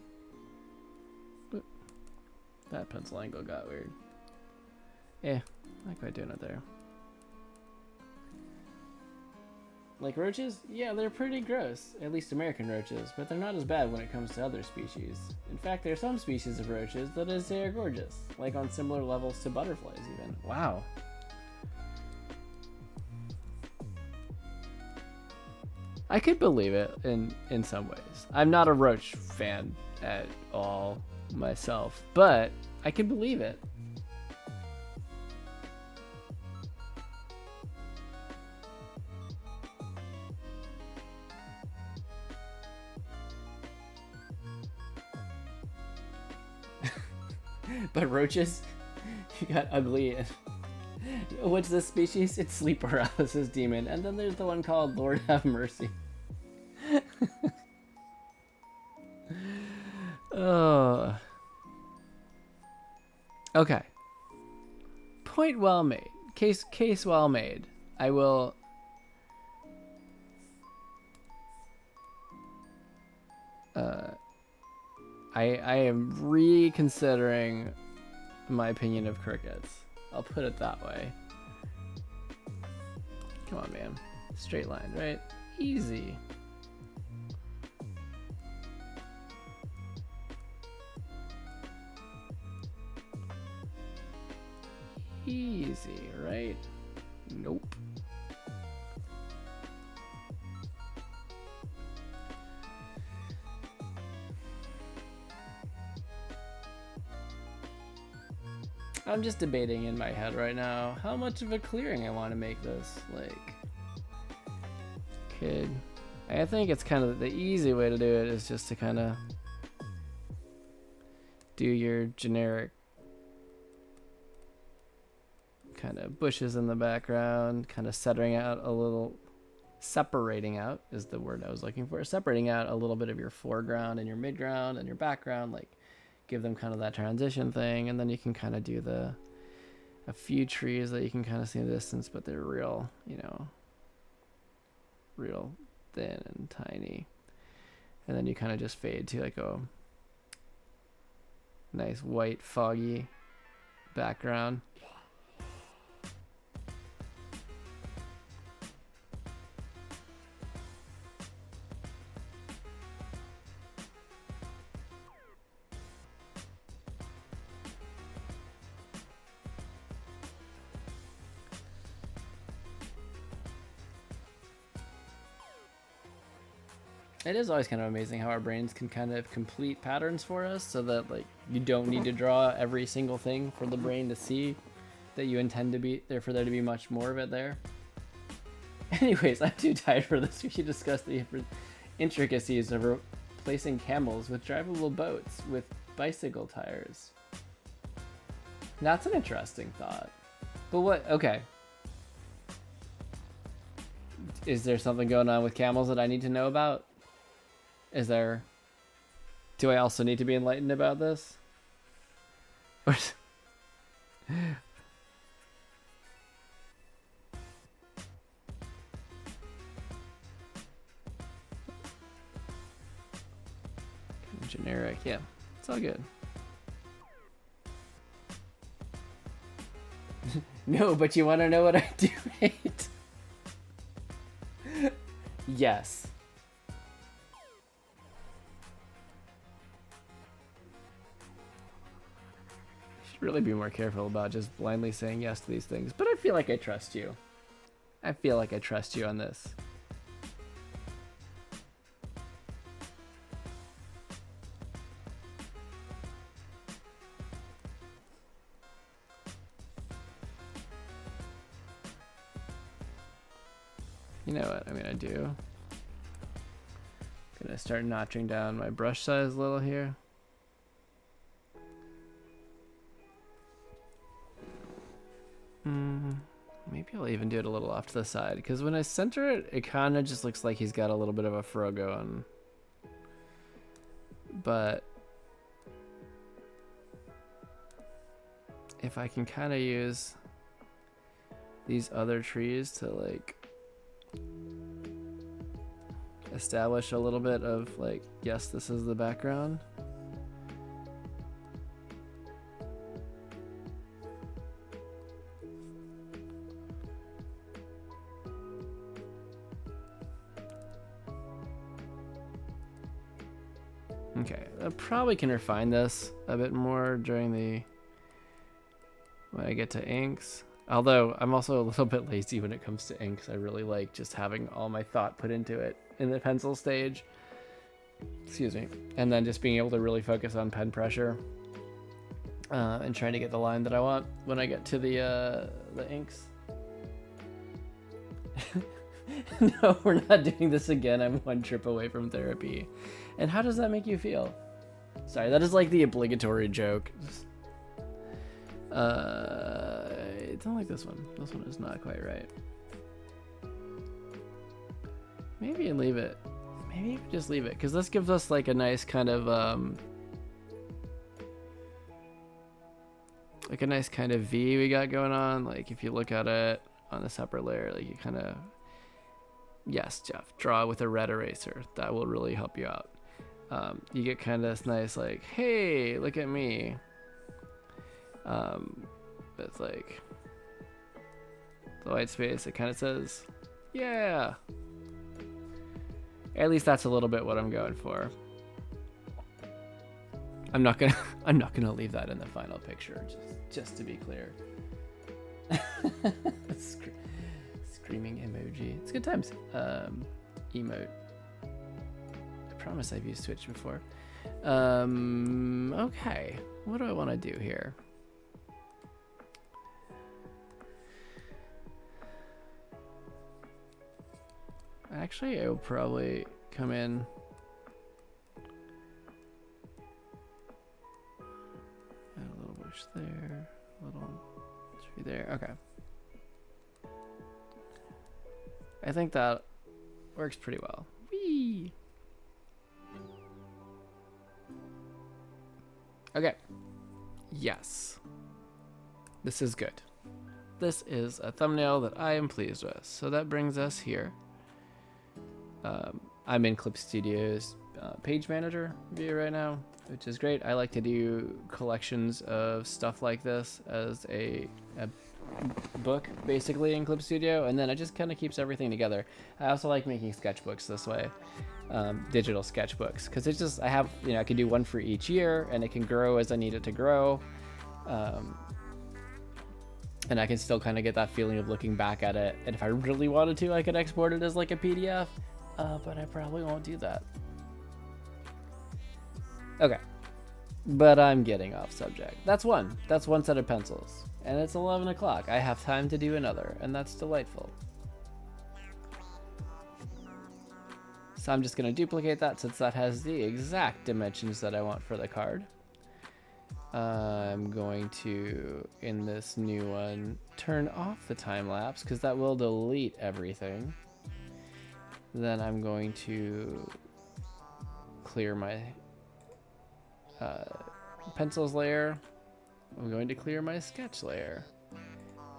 That pencil angle got weird. Yeah, not quite doing it there. Like roaches? Yeah, they're pretty gross. At least American roaches, but they're not as bad when it comes to other species. In fact, there are some species of roaches that I say are gorgeous, like on similar levels to butterflies even. Wow. I could believe it in some ways. I'm not a roach fan at all myself, but I can believe it. But roaches, you got ugly. What's this species? It's sleep paralysis demon. And then there's the one called Lord Have Mercy. Oh. Okay. Point well made. Case well made. I will. I am reconsidering my opinion of crickets. I'll put it that way. Come on, man. Straight line, right? Easy. Easy, right? Nope. I'm just debating in my head right now how much of a clearing I want to make this. Like, I think it's kind of the easy way to do it is just to kind of do your generic kind of bushes in the background, kind of separating out is the word I was looking for. Separating out a little bit of your foreground and your midground and your background, like give them kind of that transition thing, and then you can kind of do a few trees that you can kind of see in the distance, but they're real, you know, real thin and tiny. And then you kind of just fade to like a nice white foggy background. It is always kind of amazing how our brains can kind of complete patterns for us, so that like you don't need to draw every single thing for the brain to see that you intend to be there, for there to be much more of it there. Anyways, I'm too tired for this. We should discuss the intricacies of replacing camels with drivable boats with bicycle tires. That's an interesting thought. But what? Okay. Is there something going on with camels that I need to know about? Is there... Do I also need to be enlightened about this? Generic, yeah. It's all good. No, but you want to know what I do hate? Yes. Really be more careful about just blindly saying yes to these things, but I feel like I trust you. I feel like I trust you on this. You know what I'm gonna do? I'm gonna start notching down my brush size a little here. Maybe I'll even do it a little off to the side, because when I center it, it kind of just looks like he's got a little bit of a fro going. But if I can kind of use these other trees to like establish a little bit of like, yes, this is the background. Okay, I probably can refine this a bit more when I get to inks. Although I'm also a little bit lazy when it comes to inks. I really like just having all my thought put into it in the pencil stage. Excuse me. And then just being able to really focus on pen pressure and trying to get the line that I want when I get to the inks. No, we're not doing this again. I'm one trip away from therapy. And how does that make you feel? Sorry, that is like the obligatory joke. I don't like this one. This one is not quite right. Maybe leave it. Maybe just leave it, because this gives us like a nice kind of V we got going on. Like if you look at it on a separate layer, like you kind of, yes, Jeff, draw with a red eraser. That will really help you out. You get kind of this nice like, hey, look at me. It's like the white space, it kind of says, yeah. At least that's a little bit what I'm going for. I'm not gonna leave that in the final picture, just to be clear. Screaming emoji. It's good times. Emote. I promise I've used Twitch before. Okay. What do I want to do here? Actually, I will probably come in. Add a little bush there, a little tree there. Okay. I think that works pretty well. Whee! Okay. Yes. This is good. this is a thumbnail that I am pleased with. So that brings us here. I'm in Clip Studio's page manager view right now, which is great. I like to do collections of stuff like this as a book basically in Clip Studio, and then it just kind of keeps everything together. I also like making sketchbooks this way, digital sketchbooks, because it's just, I have, you know, I can do one for each year and it can grow as I need it to grow. And I can still kind of get that feeling of looking back at it. And if I really wanted to, I could export it as like a PDF, but I probably won't do that. Okay, but I'm getting off subject. That's one set of pencils, and it's 11 o'clock. I have time to do another, and that's delightful. So I'm just gonna duplicate that since that has the exact dimensions that I want for the card. I'm going to, in this new one, turn off the time lapse because that will delete everything. Then I'm going to clear my pencils layer. I'm going to clear my sketch layer.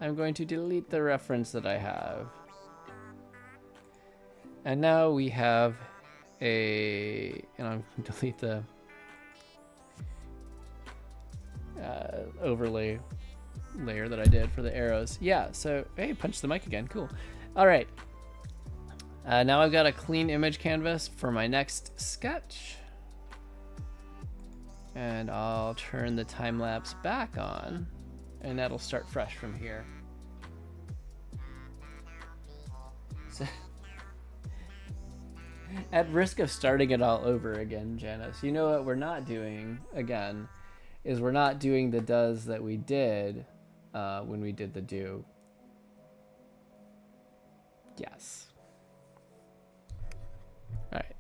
I'm going to delete the reference that I have. And now we have and I'm going to delete the overlay layer that I did for the arrows. Yeah, so, hey, punch the mic again, cool. All right, now I've got a clean image canvas for my next sketch. And I'll turn the time lapse back on, and that'll start fresh from here. So, at risk of starting it all over again, Janice, you know what we're not doing again is we're not doing the does that we did when we did the do. Yes. All right.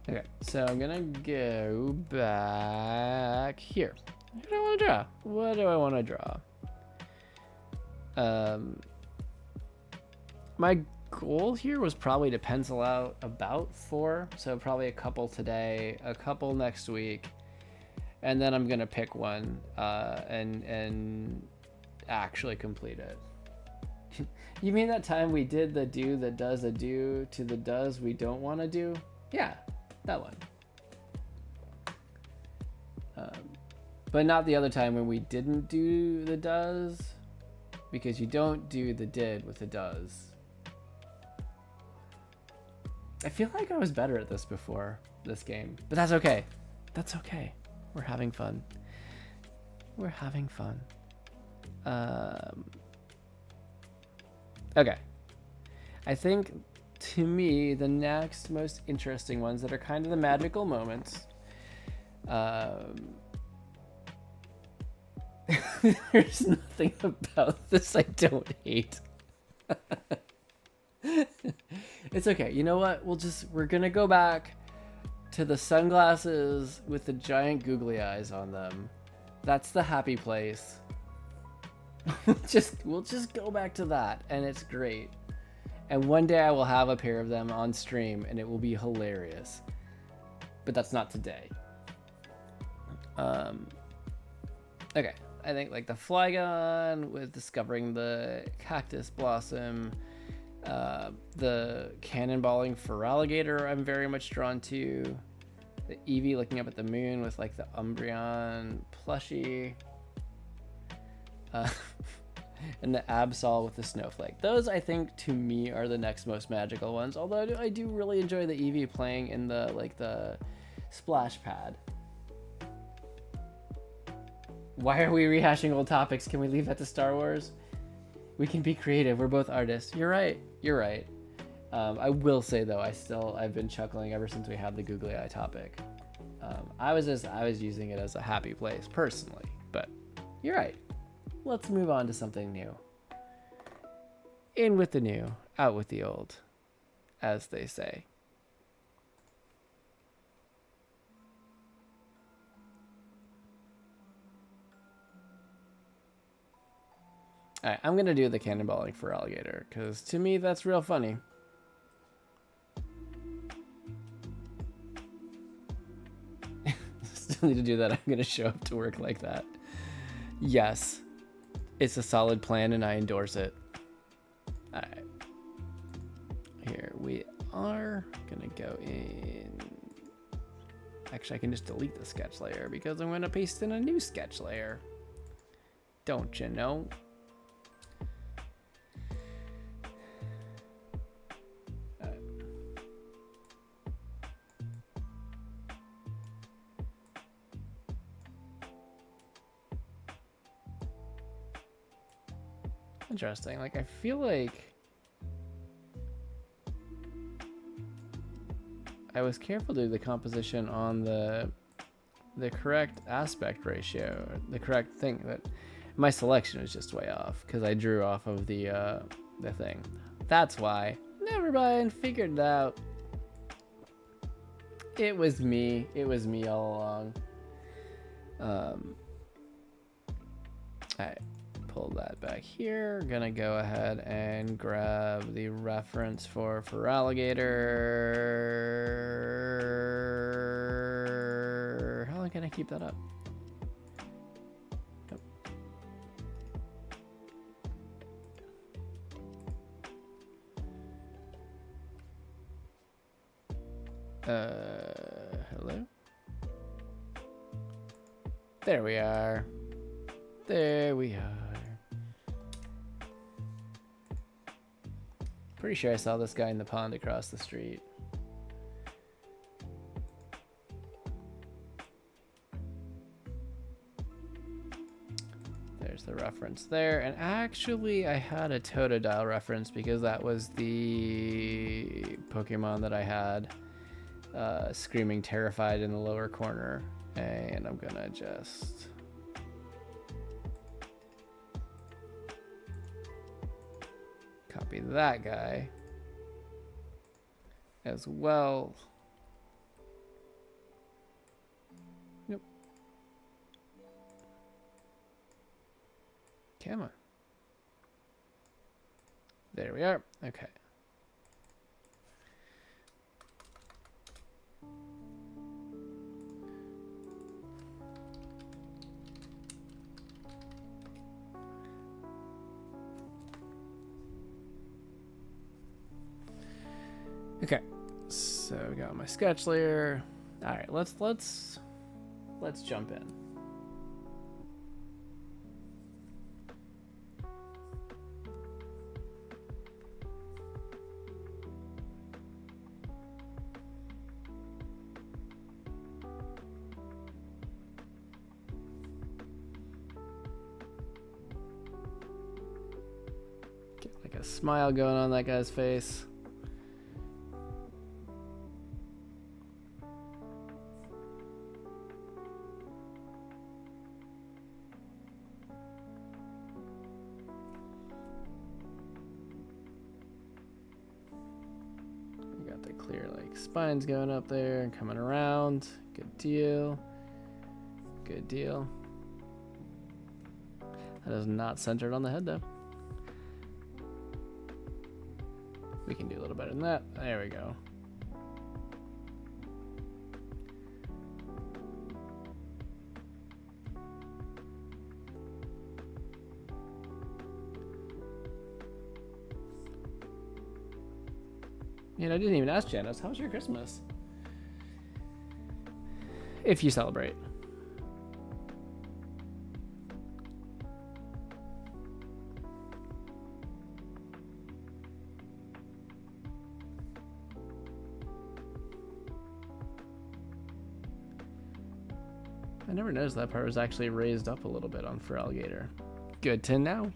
Okay, so I'm gonna go back here. What do I want to draw? What do I want to draw? My goal here was probably to pencil out about 4, so probably a couple today, a couple next week, and then I'm gonna pick one and actually complete it. You mean that time we did the do that does a do to the does we don't want to do? Yeah, that one. But not the other time when we didn't do the does, because you don't do the did with the does. I feel like I was better at this before this game, but that's okay. That's okay. We're having fun. We're having fun. Okay. I think, to me, the next most interesting ones that are kind of the magical moments. There's nothing about this I don't hate. It's okay. You know what? We're gonna go back to the sunglasses with the giant googly eyes on them. That's the happy place. We'll just go back to that, and it's great. And one day I will have a pair of them on stream, and it will be hilarious. But that's not today. Okay. I think like the Flygon with discovering the cactus blossom. The cannonballing for alligator I'm very much drawn to. The Eevee looking up at the moon with like the Umbreon plushie. And the Absol with the snowflake. Those I think to me are the next most magical ones. Although I do really enjoy the Eevee playing in the splash pad. Why are we rehashing old topics? Can we leave that to Star Wars? We can be creative. We're both artists. You're right. You're right. I will say though, I've been chuckling ever since we had the googly eye topic. I was using it as a happy place personally, but you're right. Let's move on to something new. In with the new, out with the old, as they say. All right, I'm gonna do the cannonballing for alligator because to me that's real funny. Still need to do that. I'm gonna show up to work like that. Yes, it's a solid plan and I endorse it. All right. Here we are gonna go in. Actually, I can just delete the sketch layer because I'm gonna paste in a new sketch layer. Don't you know? Interesting. Like, I feel like I was careful to do the composition on the correct aspect ratio, or the correct thing, but my selection was just way off because I drew off of the thing. That's why. Never mind. Figured it out. It was me. It was me all along. Alright. Pull that back here. Gonna go ahead and grab the reference for alligator. How long can I keep that up? Hello? There we are. There we are. Pretty sure I saw this guy in the pond across the street. There's the reference there. And actually, I had a Totodile reference because that was the Pokemon that I had screaming terrified in the lower corner. And I'm gonna just... copy that guy as well. Nope. Camera. There we are. Okay. Okay, so we got my sketch layer. All right, let's jump in. Get like a smile going on that guy's face. Spines going up there and coming around. Good deal. Good deal. That is not centered on the head though. We can do a little better than that. There we go. And I didn't even ask Janice, how was your Christmas? If you celebrate. I never noticed that part was actually raised up a little bit on for alligator. Good to know.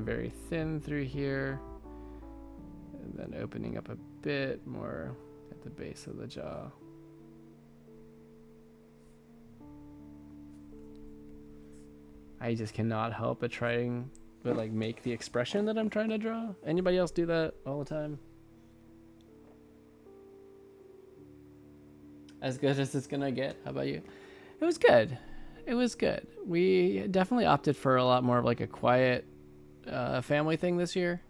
Very thin through here, and then opening up a bit more at the base of the jaw. I just cannot help but like make the expression that I'm trying to draw. Anybody else do that all the time? as good as it's gonna get. How about you? It was good. It was good. We definitely opted for a lot more of like a quiet family thing this year.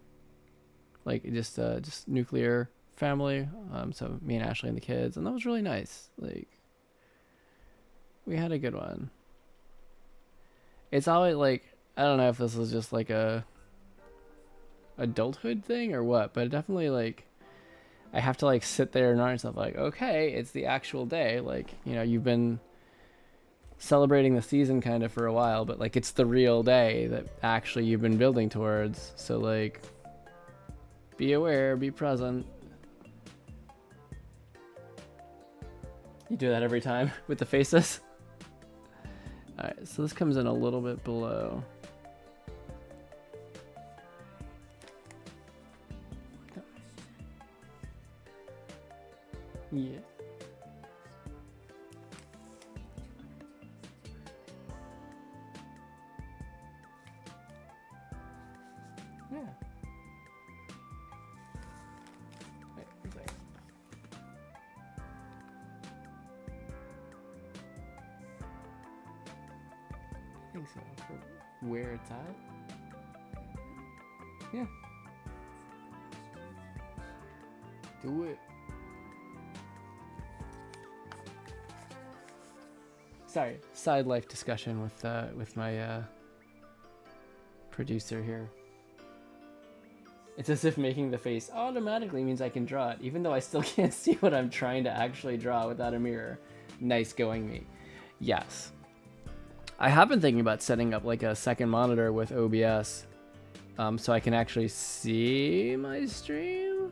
Like just nuclear family. So me and Ashley and the kids, and that was really nice. Like we had a good one. It's always like, I don't know if this was just like a adulthood thing or what, but definitely like I have to like sit there and remind myself like, okay, it's the actual day. Like, you know, you've been celebrating the season kind of for a while, but like it's the real day that actually you've been building towards. So like, be aware, be present. You do that every time with the faces. All right, so this comes in a little bit below. Yeah. Yeah. Wait, one second. I think so, for where it's at. Yeah. Do it. Sorry, side life discussion with my producer here. It's as if making the face automatically means I can draw it, even though I still can't see what I'm trying to actually draw without a mirror. Nice going, me. Yes. I have been thinking about setting up like a second monitor with OBS, so I can actually see my stream.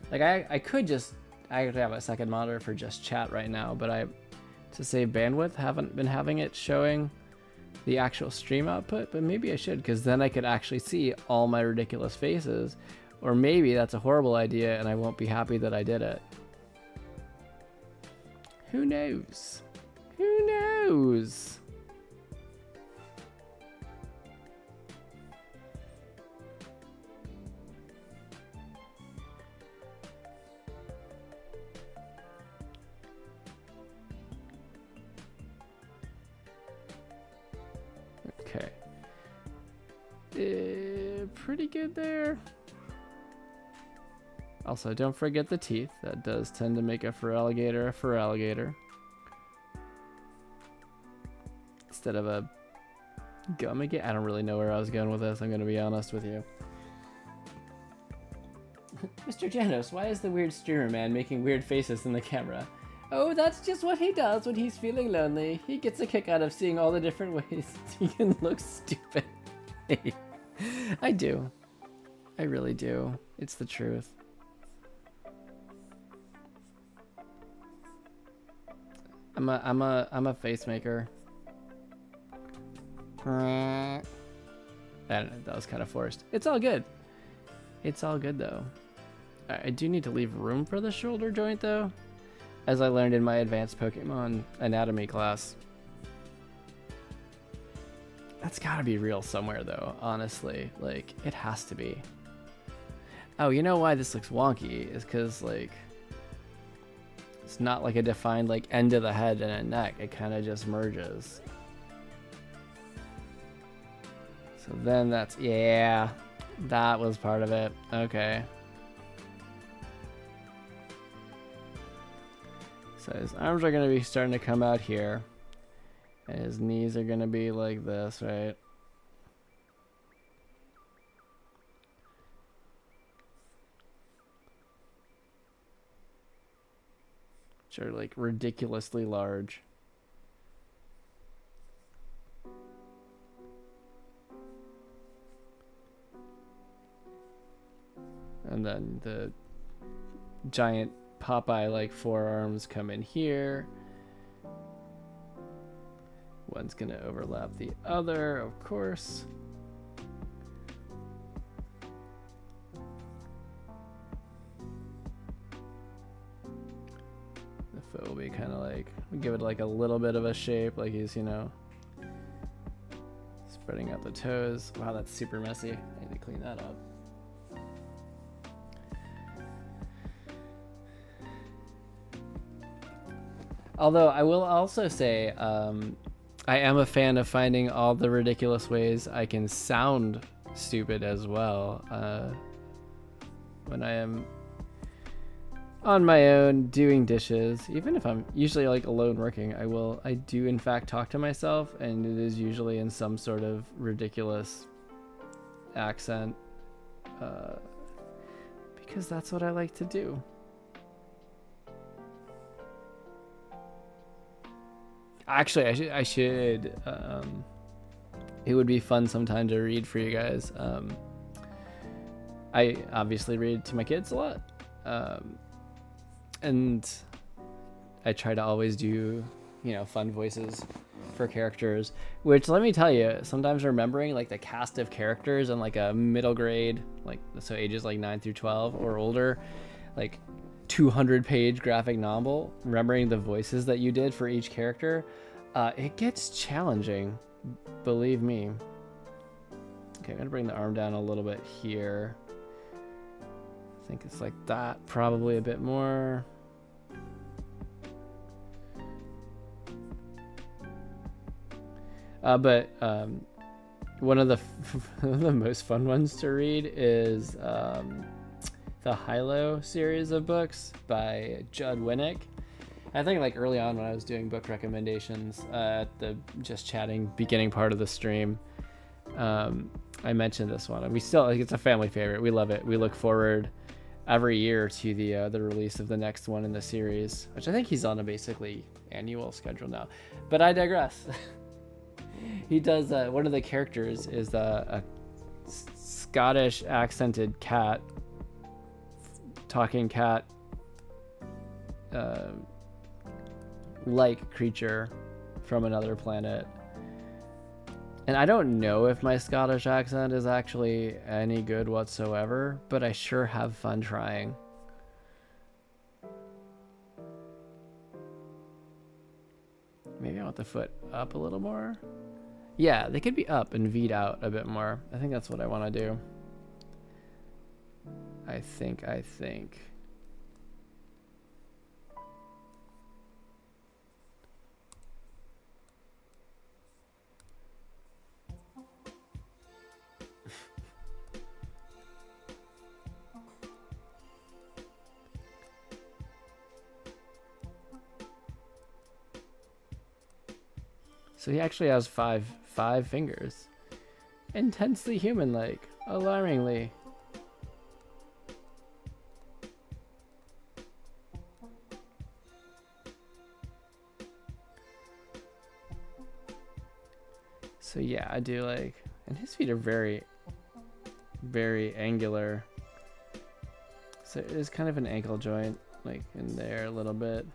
Like I could just actually have a second monitor for just chat right now, but to save bandwidth, haven't been having it showing the actual stream output, but maybe I should, because then I could actually see all my ridiculous faces. Or maybe that's a horrible idea and I won't be happy that I did it. Who knows? Who knows? Okay. Pretty good there. Also, don't forget the teeth. That does tend to make a alligator a alligator. Instead of a gum again. I don't really know where I was going with this, I'm going to be honest with you. Mr. Janos, why is the weird streamer man making weird faces in the camera? Oh, that's just what he does when he's feeling lonely. He gets a kick out of seeing all the different ways he can look stupid. I do. I really do. It's the truth. I'm a face maker. That was kind of forced. It's all good. It's all good though. I do need to leave room for the shoulder joint though, as I learned in my advanced Pokemon anatomy class. That's gotta be real somewhere though, honestly. Like, it has to be. Oh, you know why this looks wonky is because like it's not like a defined like end of the head and a neck. It kind of just merges. So then that's, yeah, that was part of it. Okay. So his arms are going to be starting to come out here. And his knees are going to be like this, right? Which are like ridiculously large. And then the giant Popeye-like forearms come in here. One's gonna overlap the other, of course. The foot will be kind of like, we give it like a little bit of a shape, like he's, you know, spreading out the toes. Wow, that's super messy. I need to clean that up. Although I will also say, I am a fan of finding all the ridiculous ways I can sound stupid as well. When I am on my own doing dishes, even if I'm usually like alone working, I do in fact talk to myself, and it is usually in some sort of ridiculous accent, because that's what I like to do. Actually, I should it would be fun sometime to read for you guys. I obviously read to my kids a lot, and I try to always do, fun voices for characters, which, let me tell you, sometimes remembering like the cast of characters in like a middle grade, like so ages like 9 through 12 or older, like 200-page graphic novel, remembering the voices that you did for each character, it gets challenging, believe me. Okay, I'm gonna bring the arm down a little bit here. I think it's like that, probably a bit more. But one of the most fun ones to read is the Hilo series of books by Judd Winnick. I think like early on when I was doing book recommendations at the just chatting beginning part of the stream, I mentioned this one, and we still, like, it's a family favorite. We love it. We look forward every year to the release of the next one in the series, which I think he's on a basically annual schedule now. But I digress. He does one of the characters is a Scottish accented cat, talking cat like creature from another planet. And I don't know if my Scottish accent is actually any good whatsoever, but I sure have fun trying. Maybe I want the foot up a little more. Yeah, they could be up and V'd out a bit more. I think that's what I want to do. I think. So he actually has five fingers. Intensely human-like, alarmingly. So yeah, I do like, and his feet are very, very angular. So it is kind of an ankle joint, like in there a little bit.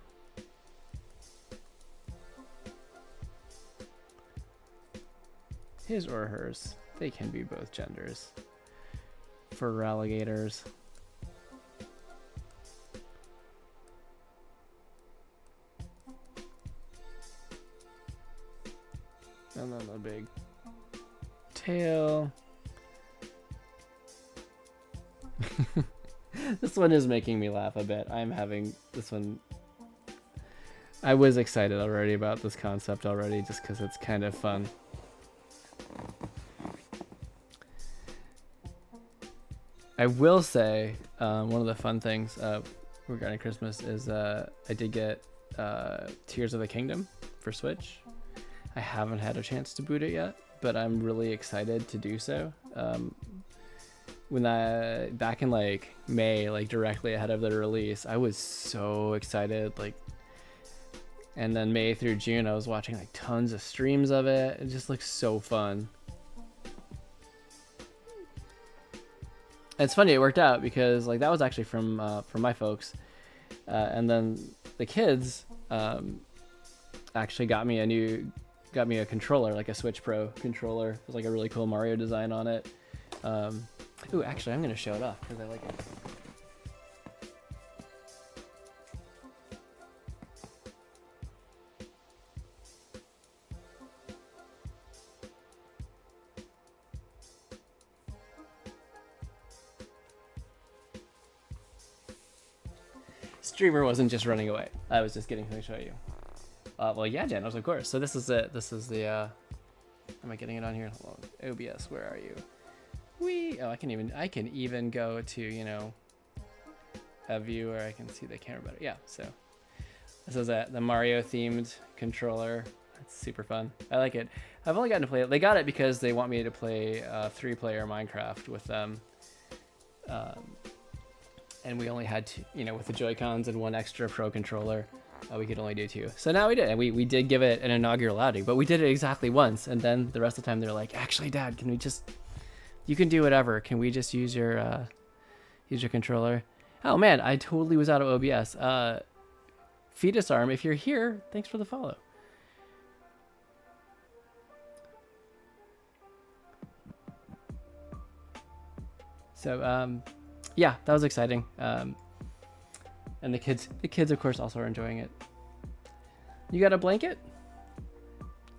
His or hers. They can be both genders. For alligators. And then the big tail. This one is making me laugh a bit. I'm having this one. I was excited already about this concept already just because it's kind of fun. I will say one of the fun things regarding Christmas is I did get Tears of the Kingdom for Switch. I haven't had a chance to boot it yet, but I'm really excited to do so. Back in like May, like directly ahead of the release, I was so excited. Like, and then May through June, I was watching like tons of streams of it. It just looks so fun. It's funny, it worked out because like that was actually from my folks, and then the kids actually got me a controller, like a Switch Pro controller. It was like a really cool Mario design on it. Ooh, actually, I'm gonna show it off because I like it. Streamer wasn't just running away. I was just getting to show you. Well, yeah, Janos, of course. So this is it. This is the. Am I getting it on here? Hold on. OBS, where are you? Oh, I can even go to, you know, a view where I can see the camera better. Yeah. So this is the Mario themed controller. It's super fun. I like it. I've only gotten to play it. They got it because they want me to play 3-player Minecraft with them. And we only had two, you know, with the Joy-Cons and one extra Pro controller, we could only do 2. So now we did, and we did give it an inaugural outing, but we did it exactly once, and then the rest of the time they're like, actually, Dad, can we just, you can do whatever. Can we just use your controller? Oh man, I totally was out of OBS. Fetus Arm, if you're here, thanks for the follow. So yeah, that was exciting. And the kids of course also are enjoying it. You got a blanket?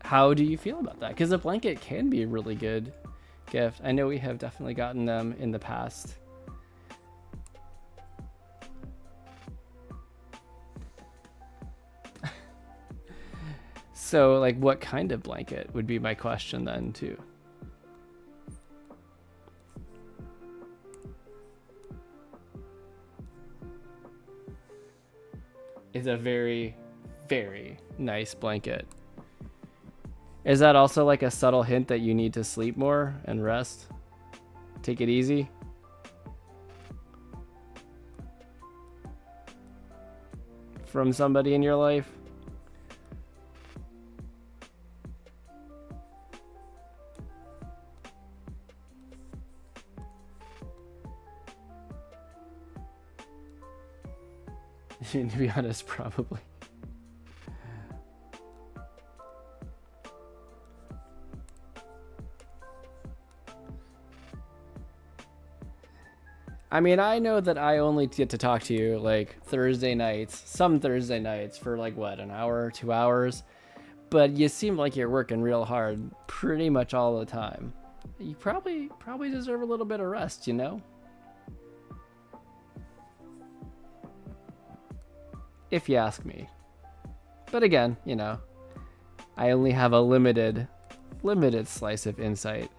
How do you feel about that? Because a blanket can be a really good gift. I know we have definitely gotten them in the past. So like what kind of blanket would be my question then too. It's a very, very nice blanket. Is that also like a subtle hint that you need to sleep more and rest? Take it easy? From somebody in your life? To be honest, probably. I mean, I know that I only get to talk to you like Thursday nights, some Thursday nights for like what, an hour, 2 hours, but you seem like you're working real hard pretty much all the time. You probably deserve a little bit of rest, you know? If you ask me. But again, you know, I only have a limited slice of insight.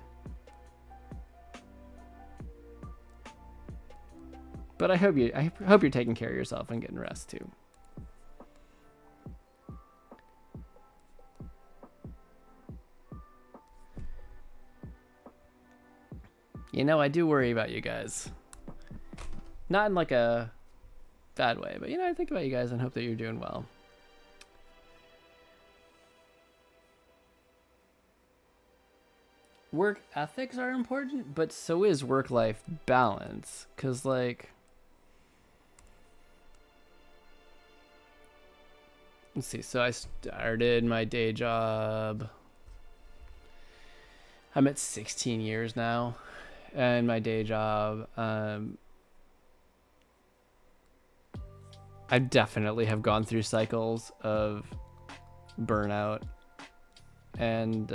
But I hope you're taking care of yourself and getting rest too. You know, I do worry about you guys. Not in like a bad way, but you know, I think about you guys and hope that you're doing well. Work ethics are important, but so is work-life balance. 'Cause like, let's see, so I started my day job. I'm at 16 years now, and my day job, I definitely have gone through cycles of burnout, and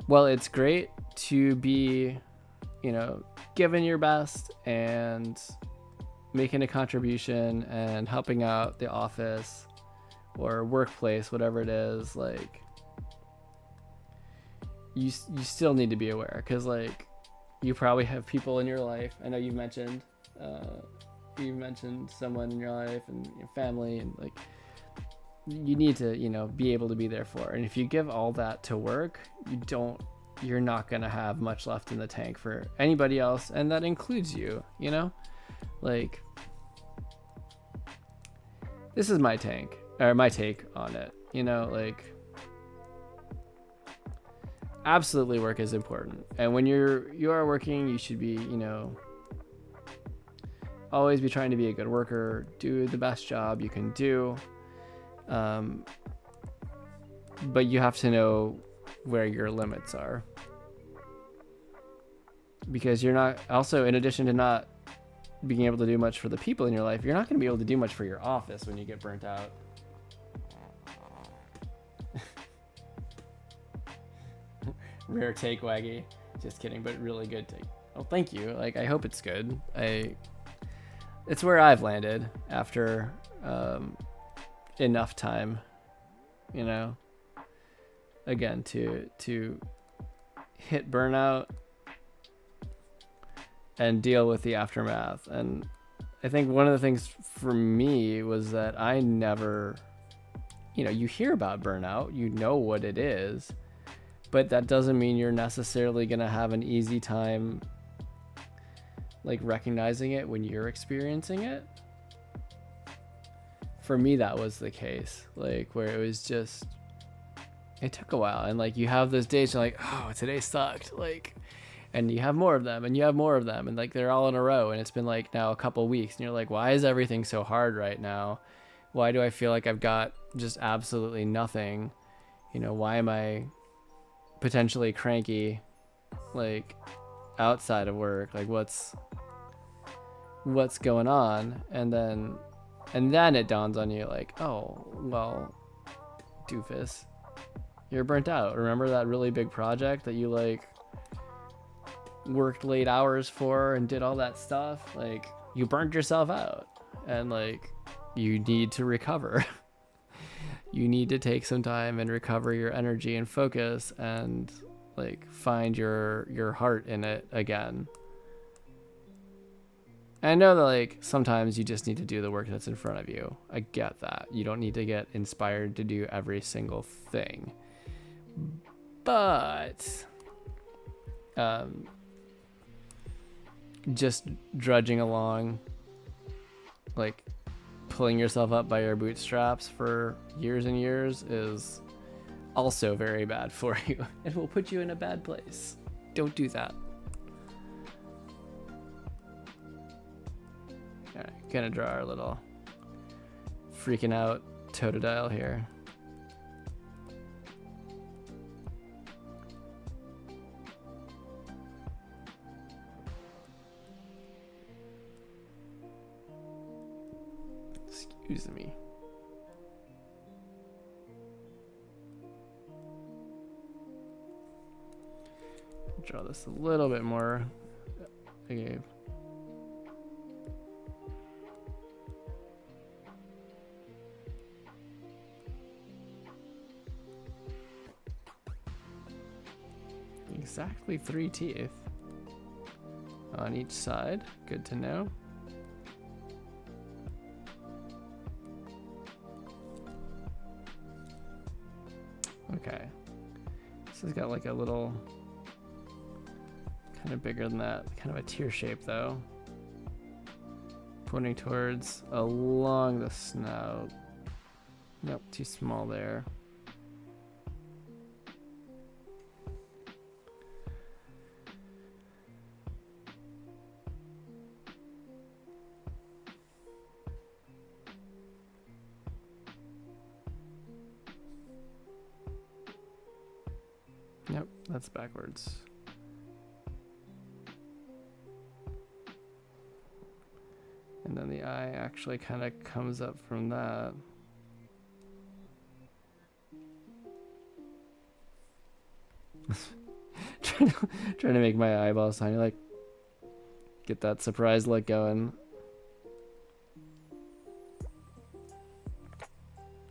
well, it's great to be, you know, giving your best and making a contribution and helping out the office or workplace, whatever it is. Like, you still need to be aware, because like, you probably have people in your life. I know you've mentioned someone in your life and your family, and like, you need to, you know, be able to be there for. And if you give all that to work, you're not going to have much left in the tank for anybody else. And that includes you, you know, like, this is my take on it, you know, like, absolutely work is important. And when you are working, you should be, you know, always be trying to be a good worker, do the best job you can do. But you have to know where your limits are, because you're not, also, in addition to not being able to do much for the people in your life, you're not going to be able to do much for your office when you get burnt out. Rare take, Waggy. Just kidding, but really good take. Oh, thank you. Like, I hope it's good. It's where I've landed after enough time, you know, again, to hit burnout and deal with the aftermath. And I think one of the things for me was that I never, you know, you hear about burnout, you know what it is, but that doesn't mean you're necessarily going to have an easy time like recognizing it when you're experiencing it. For me, that was the case, like where it was just, it took a while. And like you have those days you're like, oh, today sucked, like, and you have more of them and you have more of them, and like they're all in a row, and it's been like now a couple weeks and you're like, why is everything so hard right now? Why do I feel like I've got just absolutely nothing? You know, why am I potentially cranky, like outside of work? Like what's going on? And then it dawns on you like, oh, well, doofus, you're burnt out. Remember that really big project that you like worked late hours for and did all that stuff? Like you burnt yourself out, and like you need to recover. You need to take some time and recover your energy and focus and like find your heart in it again. I know that like sometimes you just need to do the work that's in front of you. I get that. You don't need to get inspired to do every single thing. But just drudging along, like pulling yourself up by your bootstraps for years and years is also very bad for you. It will put you in a bad place. Don't do that. All right, gonna draw our little freaking out Totodile here. Excuse me. Draw this a little bit more. Okay. Exactly 3 teeth on each side. Good to know. Okay, this has got like a little, kind of bigger than that, kind of a tear shape though, pointing towards along the snout. Nope, too small there. Yep, that's backwards. And then the eye actually kind of comes up from that. trying to make my eyeballs tiny, like get that surprise look going.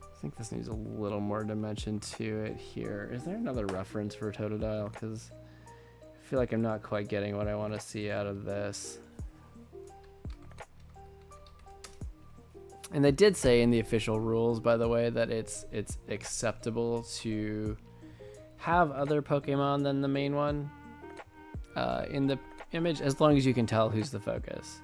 I think this needs a little more dimension to it here. Is there another reference for Totodile? Because I feel like I'm not quite getting what I want to see out of this. And they did say in the official rules, by the way, that it's acceptable to have other Pokemon than the main one in the image, as long as you can tell who's the focus.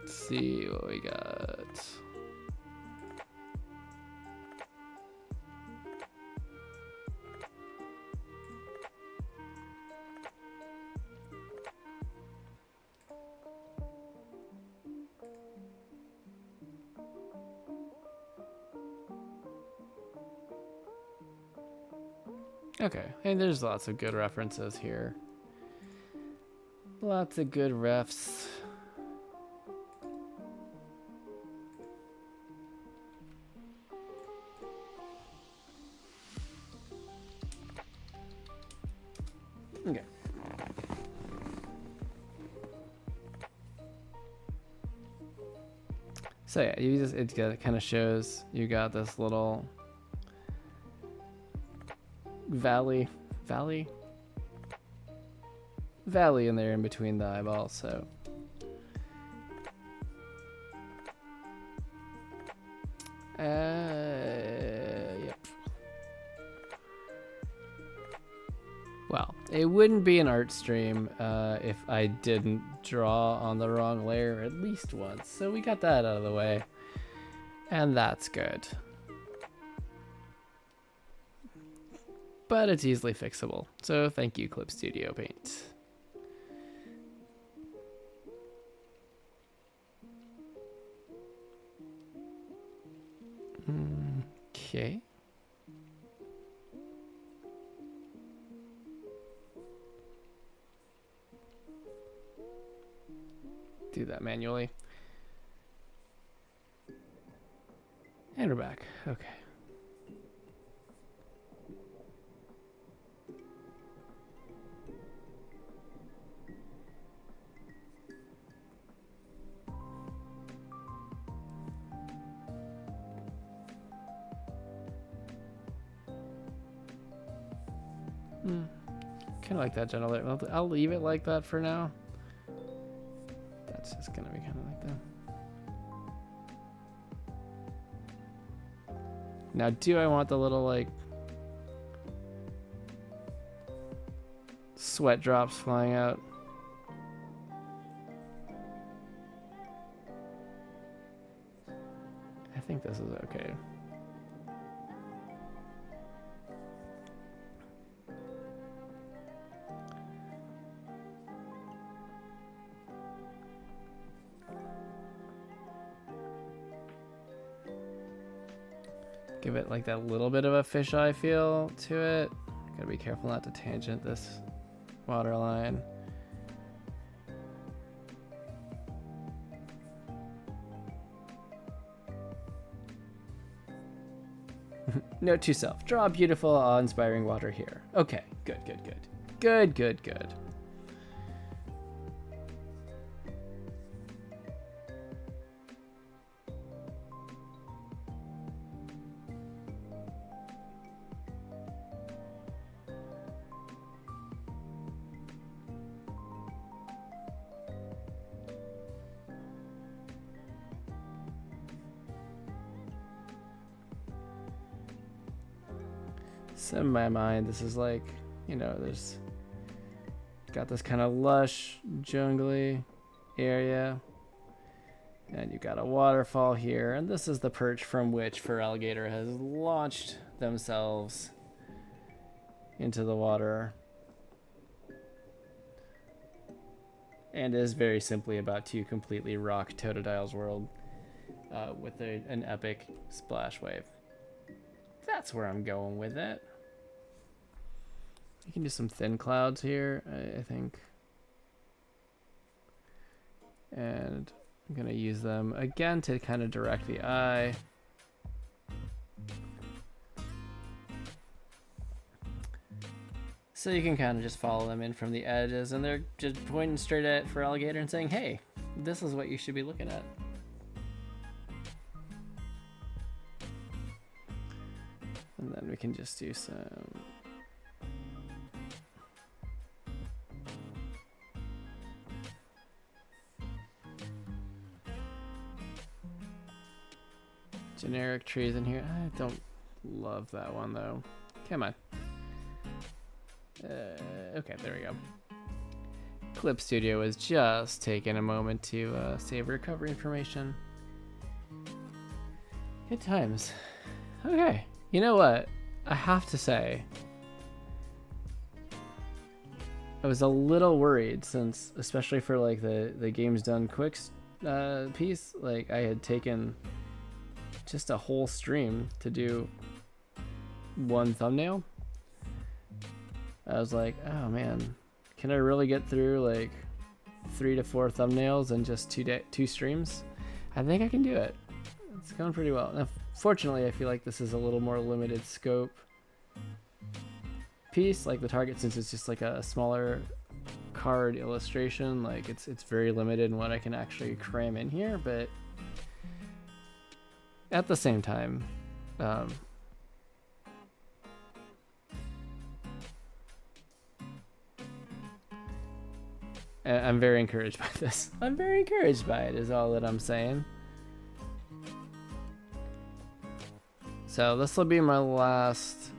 Let's see what we got. Okay, and there's lots of good references here. Lots of good refs. Okay. So yeah, it kind of shows you got this little valley in there in between the eyeballs. So yep. Well, it wouldn't be an art stream if I didn't draw on the wrong layer at least once. So we got that out of the way, and that's good. But it's easily fixable. So thank you, Clip Studio Paint. Okay. Do that manually. And we're back. Okay. Kind of like that general. I'll leave it like that for now. That's just gonna be kind of like that. Now, do I want the little like sweat drops flying out? I think this is okay. Give it like that little bit of a fisheye feel to it. Gotta be careful not to tangent this water line. Note to self, draw beautiful, awe-inspiring water here. Okay, good. So in my mind, this is like, you know, there's got this kind of lush, jungly area, and you got a waterfall here, and this is the perch from which Feraligatr has launched themselves into the water, and is very simply about to completely rock Totodile's world with an epic splash wave. That's where I'm going with it. You can do some thin clouds here, I think. And I'm going to use them again to kind of direct the eye. So you can kind of just follow them in from the edges, and they're just pointing straight at Feraligatr and saying, hey, this is what you should be looking at. And then we can just do some generic trees in here. I don't love that one though. Come on. Okay, there we go. Clip Studio is just taking a moment to save recovery information. Good times. Okay. You know what? I have to say, I was a little worried since, especially for like the game's done quick piece, like I had taken just a whole stream to do one thumbnail. I was like, oh man, can I really get through like 3 to 4 thumbnails in just two streams? I think I can do it. It's going pretty well. Now, fortunately, I feel like this is a little more limited scope piece, like the target, since it's just like a smaller card illustration, like it's very limited in what I can actually cram in here, but at the same time, I'm very encouraged by this. I'm very encouraged by it, is all that I'm saying. So this will be my last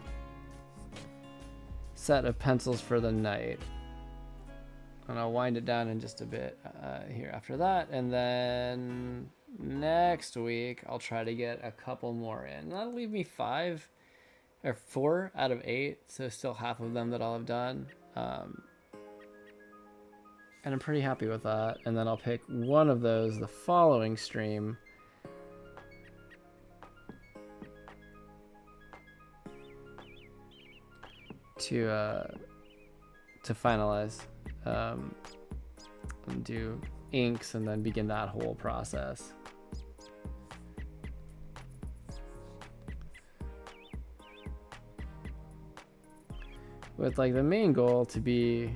set of pencils for the night. And I'll wind it down in just a bit here after that. And then next week, I'll try to get a couple more in. That'll leave me 5 or 4 out of 8. So still half of them that I'll have done. And I'm pretty happy with that. And then I'll pick one of those the following stream. To finalize. And do inks and then begin that whole process. With like the main goal to be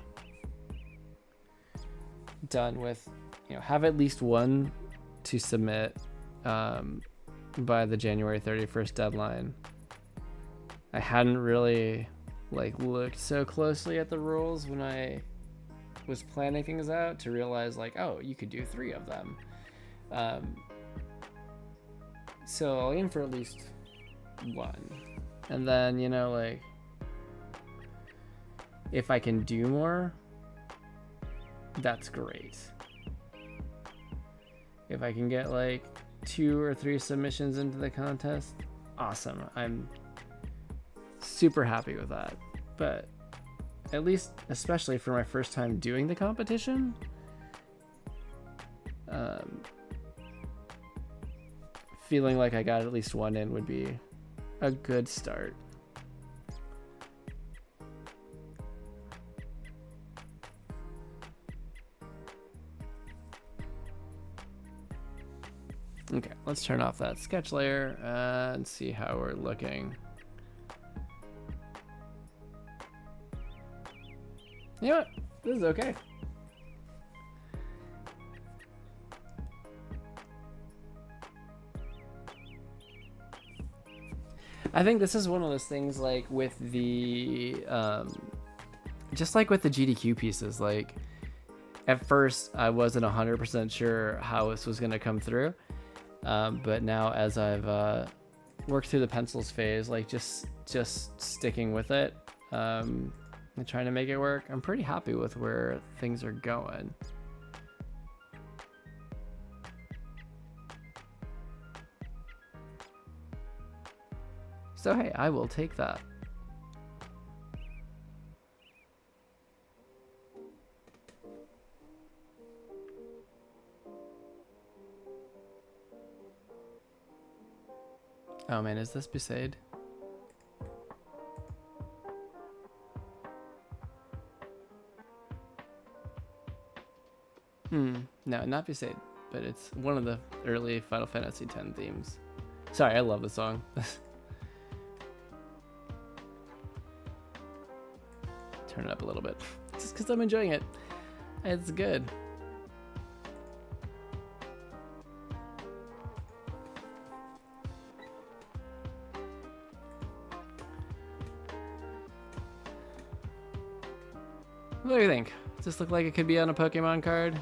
done with, you know, have at least one to submit by the January 31st deadline. I hadn't really like looked so closely at the rules when I was planning things out to realize like, oh, you could do 3 of them. So I'll aim for at least 1. And then, you know, like if I can do more, that's great. If I can get like 2 or 3 submissions into the contest, awesome. I'm super happy with that. But at least, especially for my first time doing the competition, feeling like I got at least 1 in would be a good start. Okay, let's turn off that sketch layer and see how we're looking. You know what? This is okay. I think this is one of those things like with the, just like with the GDQ pieces, like at first I wasn't 100% sure how this was going to come through. But now as I've worked through the pencils phase, like just sticking with it, and trying to make it work, I'm pretty happy with where things are going. So hey, I will take that. Oh man, is this Besaid? No, not Besaid, but it's one of the early Final Fantasy X themes. Sorry, I love the song. Turn it up a little bit, just because I'm enjoying it. It's good. What do you think? Does this look like it could be on a Pokemon card?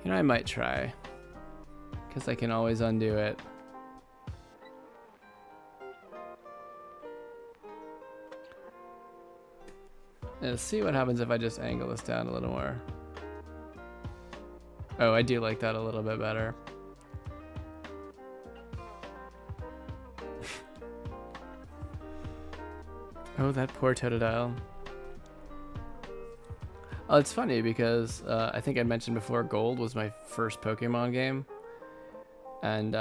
You know, I might try, because I can always undo it. Let's see what happens if I just angle this down a little more. Oh, I do like that a little bit better. Oh, that poor Totodile. Oh, it's funny because I think I mentioned before Gold was my first Pokemon game. And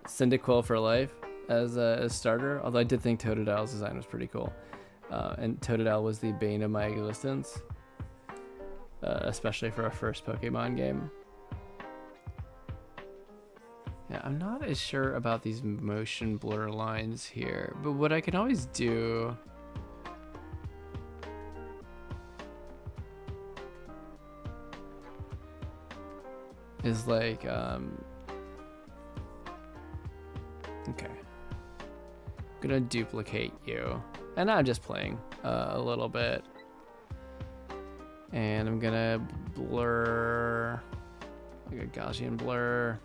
Cyndaquil for life as a starter, although I did think Totodile's design was pretty cool. And Totodile was the bane of my existence, especially for a first Pokemon game. Yeah, I'm not as sure about these motion blur lines here, but what I can always do is like, okay. I'm gonna duplicate you. And I'm just playing a little bit. And I'm gonna blur, like a Gaussian blur.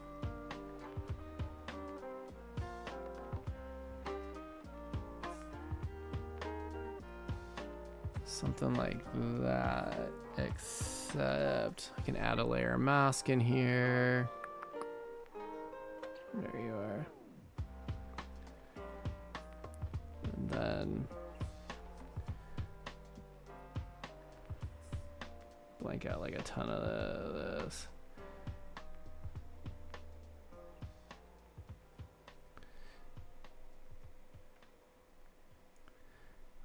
Something like that, except I can add a layer mask in here. There you are. And then blank out like a ton of this.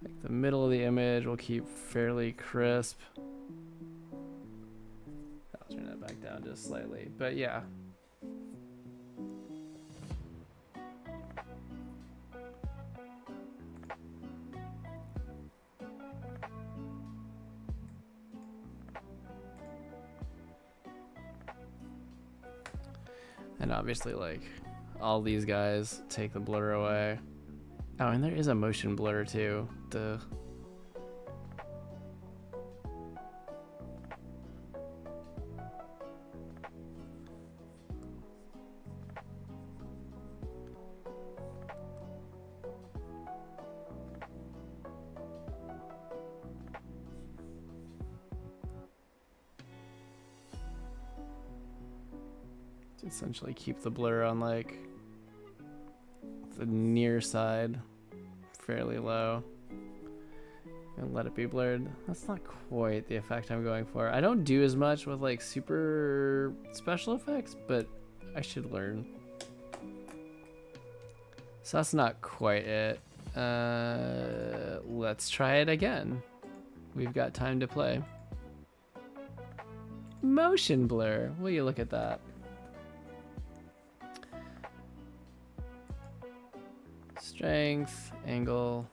Like the middle of the image we'll keep fairly crisp. I'll turn that back down just slightly, but yeah. And obviously, like, all these guys take the blur away. Oh, and there is a motion blur too. Essentially keep the blur on like the near side fairly low and let it be blurred. That's not quite the effect I'm going for. I don't do as much with like super special effects, but I should learn. So that's not quite it. Let's try it again. We've got time to play. Motion blur. Will you look at that? Strength, angle,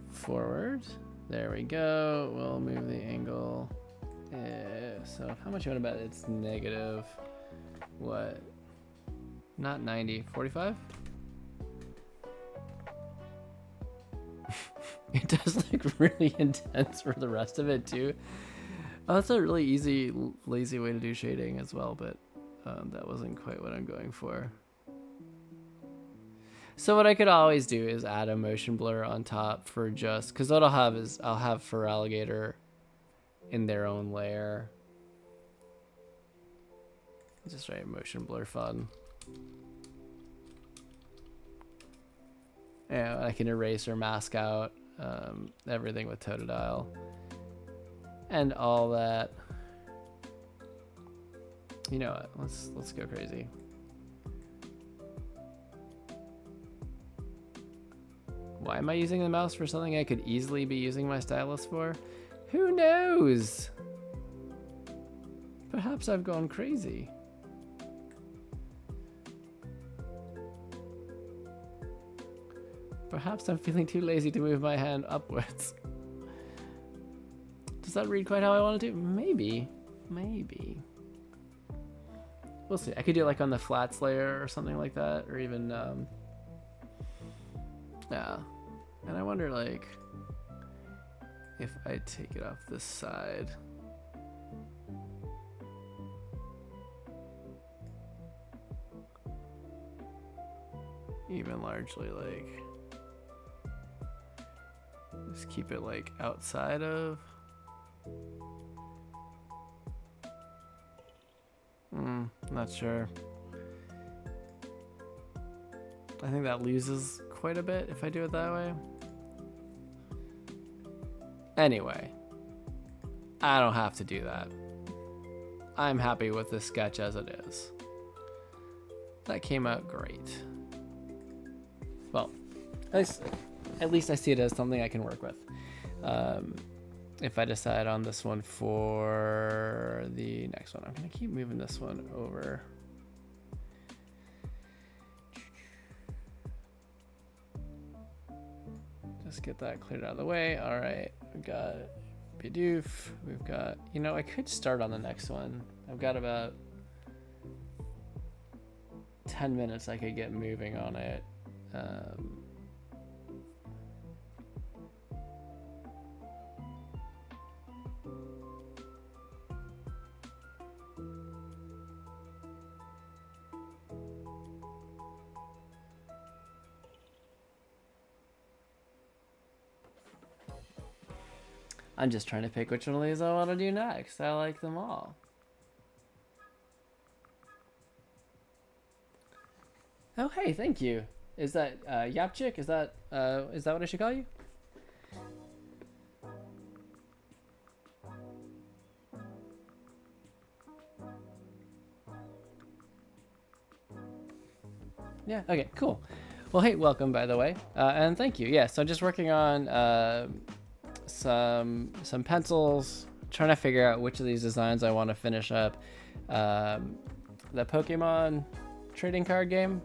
forward. There we go. We'll move the angle. So how much you want to bet it's negative? What? Not 90, 45? It does look really intense for the rest of it too. Oh, that's a really easy, lazy way to do shading as well, but that wasn't quite what I'm going for. So what I could always do is add a motion blur on top for just, because what I'll have is I'll have for alligator in their own layer. Just write motion blur fun. Yeah, I can erase or mask out everything with Totodile and all that. You know what? Let's go crazy. Why am I using the mouse for something I could easily be using my stylus for? Who knows? Perhaps I've gone crazy. Perhaps I'm feeling too lazy to move my hand upwards. Does that read quite how I want it to? Maybe. Maybe. We'll see. I could do it like on the flats layer or something like that, or even yeah. And I wonder, like, if I take it off this side. Even largely, like, just keep it, like, outside of. Not sure. I think that loses quite a bit if I do it that way. Anyway, I don't have to do that. I'm happy with this sketch as it is. That came out great. Well, at least I see it as something I can work with. If I decide on this one for the next one, I'm gonna keep moving this one over. Just get that cleared out of the way. All right, we got Bidoof. We've got, you know, I could start on the next one. I've got about 10 minutes I could get moving on it. I'm just trying to pick which one of these I want to do next. I like them all. Oh, hey, thank you. Is that Yapchik? Is that what I should call you? Yeah, okay, cool. Well, hey, welcome, by the way. And thank you. Yeah, so I'm just working on some pencils, trying to figure out which of these designs I want to finish up. The Pokemon trading card game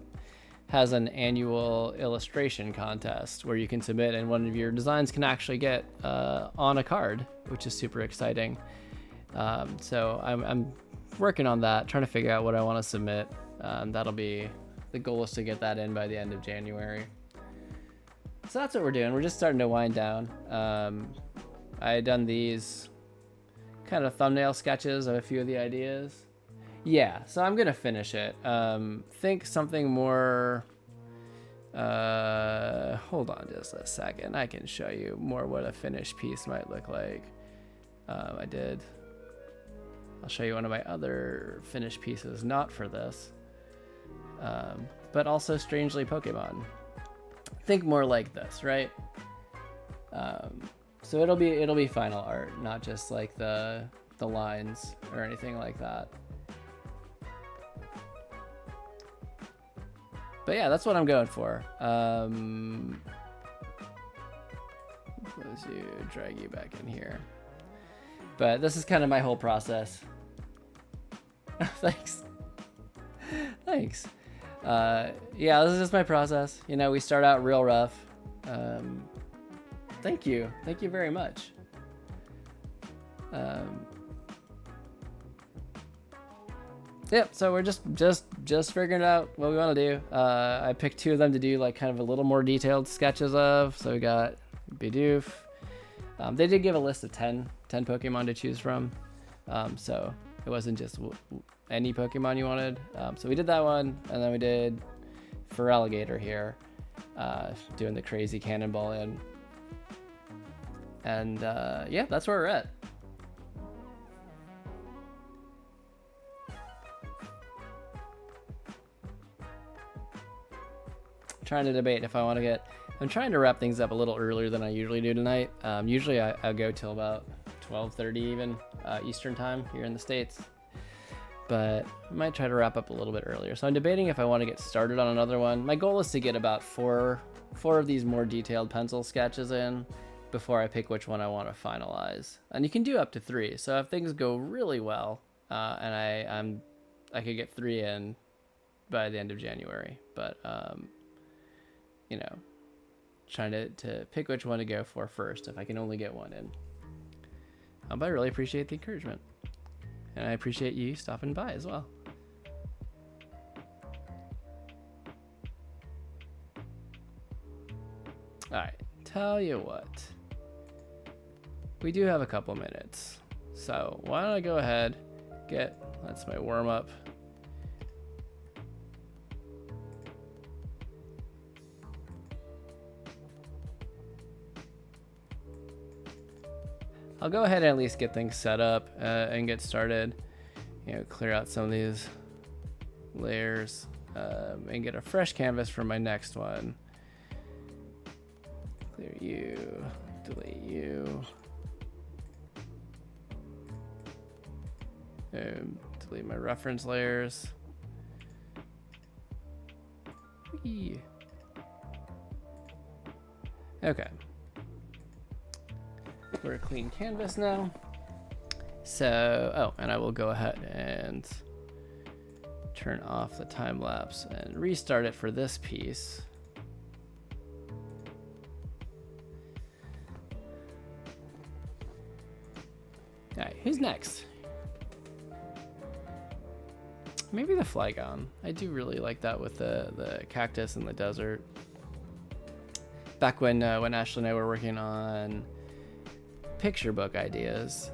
has an annual illustration contest where you can submit and one of your designs can actually get on a card, which is super exciting. So I'm working on that, trying to figure out what I want to submit. That'll be, the goal is to get that in by the end of January. So that's what we're doing. We're just starting to wind down. I had done these kind of thumbnail sketches of a few of the ideas. Yeah, so I'm gonna finish it. Think something more. Hold on just a second. I can show you more what a finished piece might look like. I'll show you one of my other finished pieces, not for this, but also strangely Pokemon. Think more like this, right? So it'll be final art, not just like the lines or anything like that. But yeah, that's what I'm going for. Let's drag you back in here. But this is kind of my whole process. Thanks. Thanks. Yeah, this is just my process. You know, we start out real rough. Thank you very much. Yep, so we're just figuring out what we want to do. I picked two of them to do like kind of a little more detailed sketches of. So we got Bidoof. They did give a list of 10 Pokemon to choose from. So it wasn't just any Pokemon you wanted. So we did that one, and then we did Feraligatr here, doing the crazy cannonball in. And yeah, that's where we're at. Trying to debate if I want to get. I'm trying to wrap things up a little earlier than I usually do tonight. Usually I'll go till about 12:30 even Eastern time here in the States, but I might try to wrap up a little bit earlier. So I'm debating if I want to get started on another one. My goal is to get about four of these more detailed pencil sketches in before I pick which one I want to finalize. And you can do up to 3. So if things go really well, and I could get 3 in by the end of January, but you know, trying to pick which one to go for first if I can only get one in. But I really appreciate the encouragement, and I appreciate you stopping by as well. All right, tell you what, we do have a couple minutes, so why don't I go ahead, that's my warm up. I'll go ahead and at least get things set up and get started. You know, clear out some of these layers and get a fresh canvas for my next one. Clear you, delete you. Delete my reference layers. Whee. Okay. We're a clean canvas now. So, and I will go ahead and turn off the time lapse and restart it for this piece. who's next? Maybe the Flygon. I do really like that with the cactus in the desert. Back when Ashley and I were working on picture book ideas,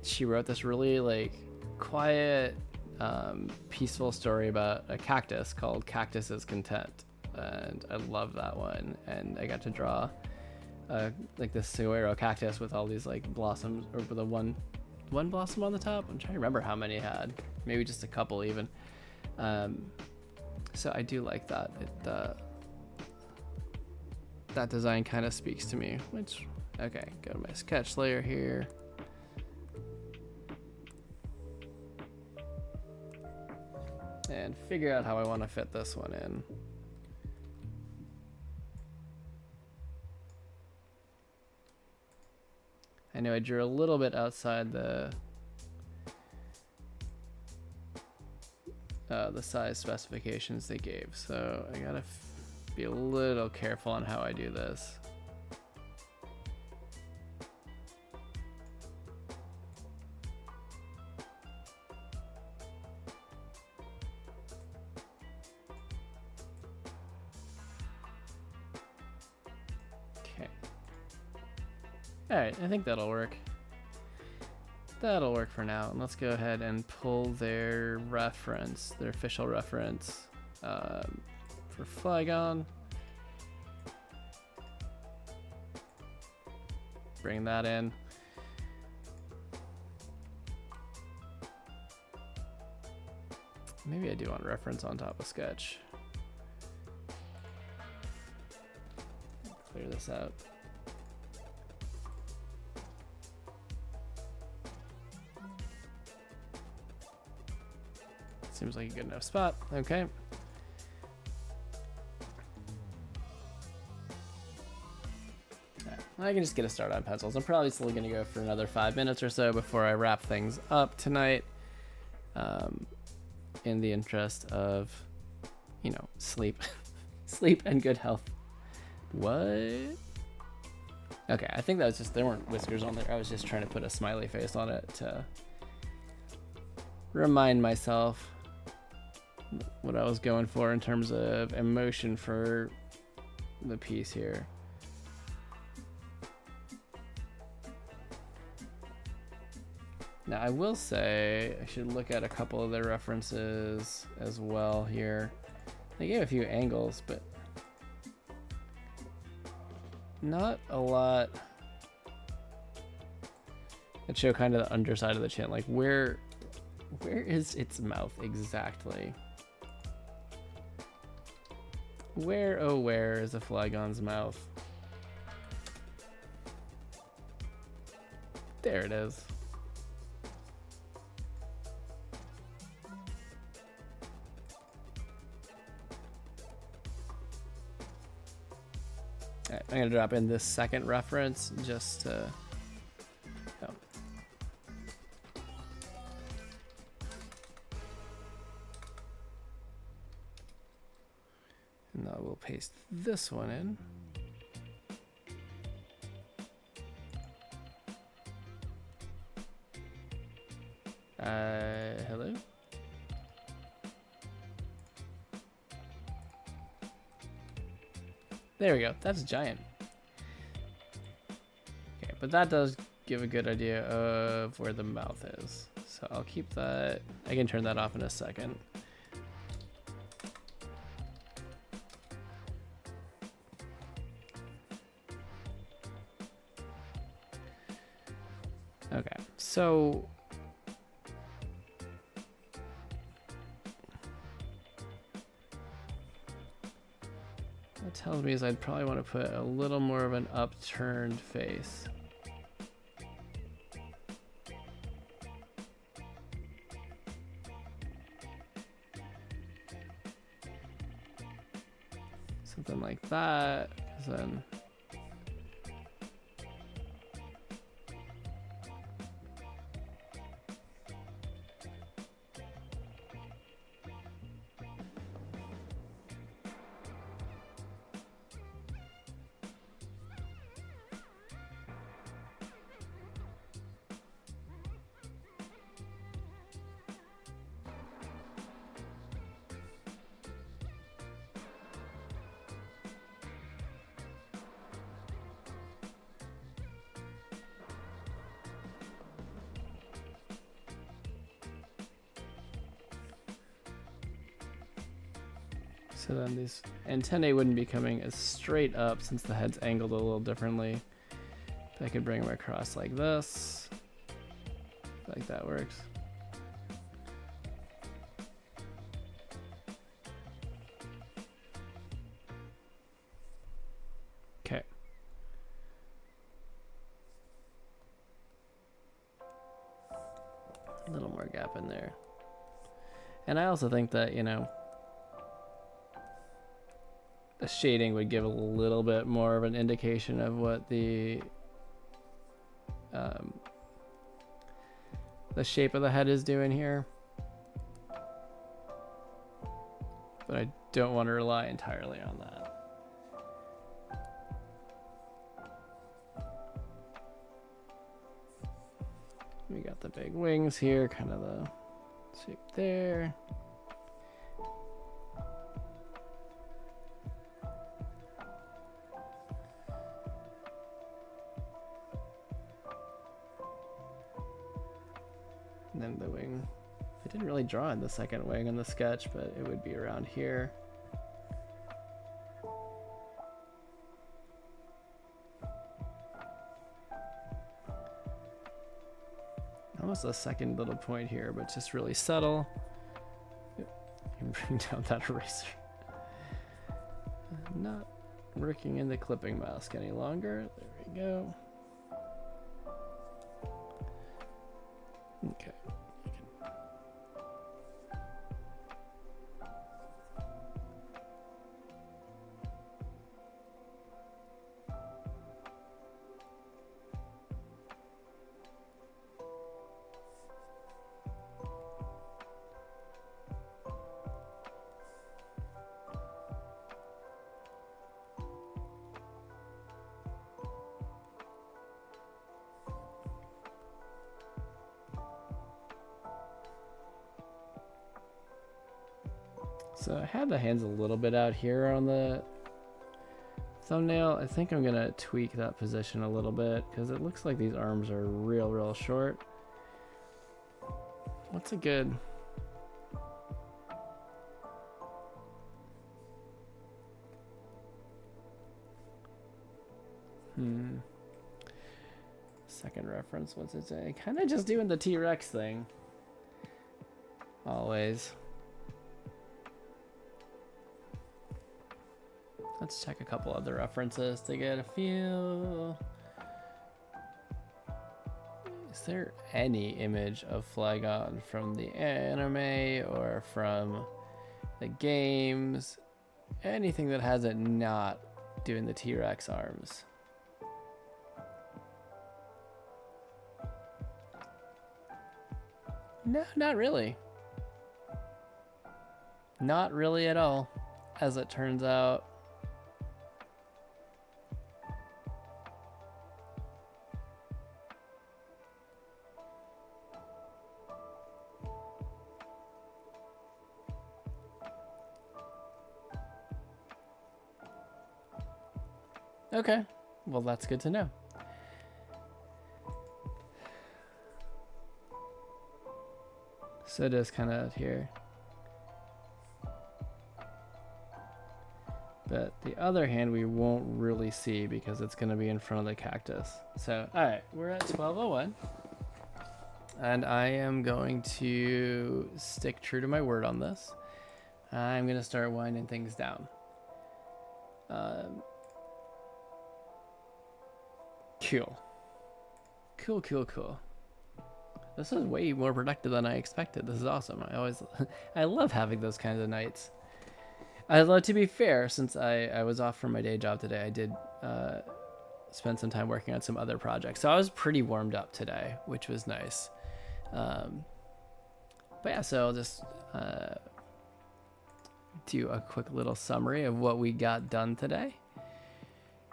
she wrote this really like quiet, peaceful story about a cactus called Cactus is Content, and I love that one. And I got to draw like this saguaro cactus with all these like blossoms, or with a one blossom on the top. I'm trying to remember how many it had, maybe just a couple even. So I do like that. That design kind of speaks to me, which, okay, go to my sketch layer here. And figure out how I want to fit this one in. I know I drew a little bit outside the size specifications they gave, so I gotta be a little careful on how I do this. Okay. All right, I think that'll work. That'll work for now. And let's go ahead and pull their reference, their official reference for Flygon. Bring that in. Maybe I do want reference on top of sketch. Clear this out. Seems like a good enough spot. Okay. I can just get a start on pencils. I'm probably still going to go for another 5 minutes or so before I wrap things up tonight. In the interest of, you know, sleep. Sleep and good health. What? Okay, I think that was just, there weren't whiskers on there. I was just trying to put a smiley face on it to remind myself what I was going for in terms of emotion for the piece here. Now I will say I should look at a couple of their references as well here. They gave a few angles, but not a lot that show kind of the underside of the chin. Like where is its mouth exactly? Where, oh where is a Flygon's mouth? There it is. All right, I'm gonna drop in this second reference just to, oh. And now we'll paste this one in. Hello? There we go, that's giant. Okay, but that does give a good idea of where the mouth is. So I'll keep that, I can turn that off in a second. Okay, so that tells me is I'd probably want to put a little more of an upturned face. Something like that, 'cause then So then these antennae wouldn't be coming as straight up since the head's angled a little differently. But I could bring them across like this. Like that works. Okay. A little more gap in there. And I also think that, you know, the shading would give a little bit more of an indication of what the shape of the head is doing here. But I don't want to rely entirely on that. We got the big wings here, kind of the shape there. And then the wing, I didn't really draw in the second wing in the sketch, but it would be around here. Almost a second little point here, but just really subtle. Yep. I can bring down that eraser. Not working in the clipping mask any longer. There we go. Okay. So I had the hands a little bit out here on the thumbnail. I think I'm gonna tweak that position a little bit because it looks like these arms are real short. What's a good... Second reference, what's it say? Kind of just doing the T-Rex thing. Always. Let's check a couple other references to get a feel. Is there any image of Flygon from the anime or from the games? Anything that has it not doing the T-Rex arms? No, not really. Not really at all, as it turns out. Okay, well that's good to know. So it is kind of here. But the other hand we won't really see because it's going to be in front of the cactus. So, alright, we're at 12:01. And I am going to stick true to my word on this. I'm going to start winding things down. Cool. This is way more productive than I expected. This is awesome. I love having those kinds of nights. Although to be fair, since I was off from my day job today, I did spend some time working on some other projects. So I was pretty warmed up today, which was nice. But yeah, so I'll just do a quick little summary of what we got done today.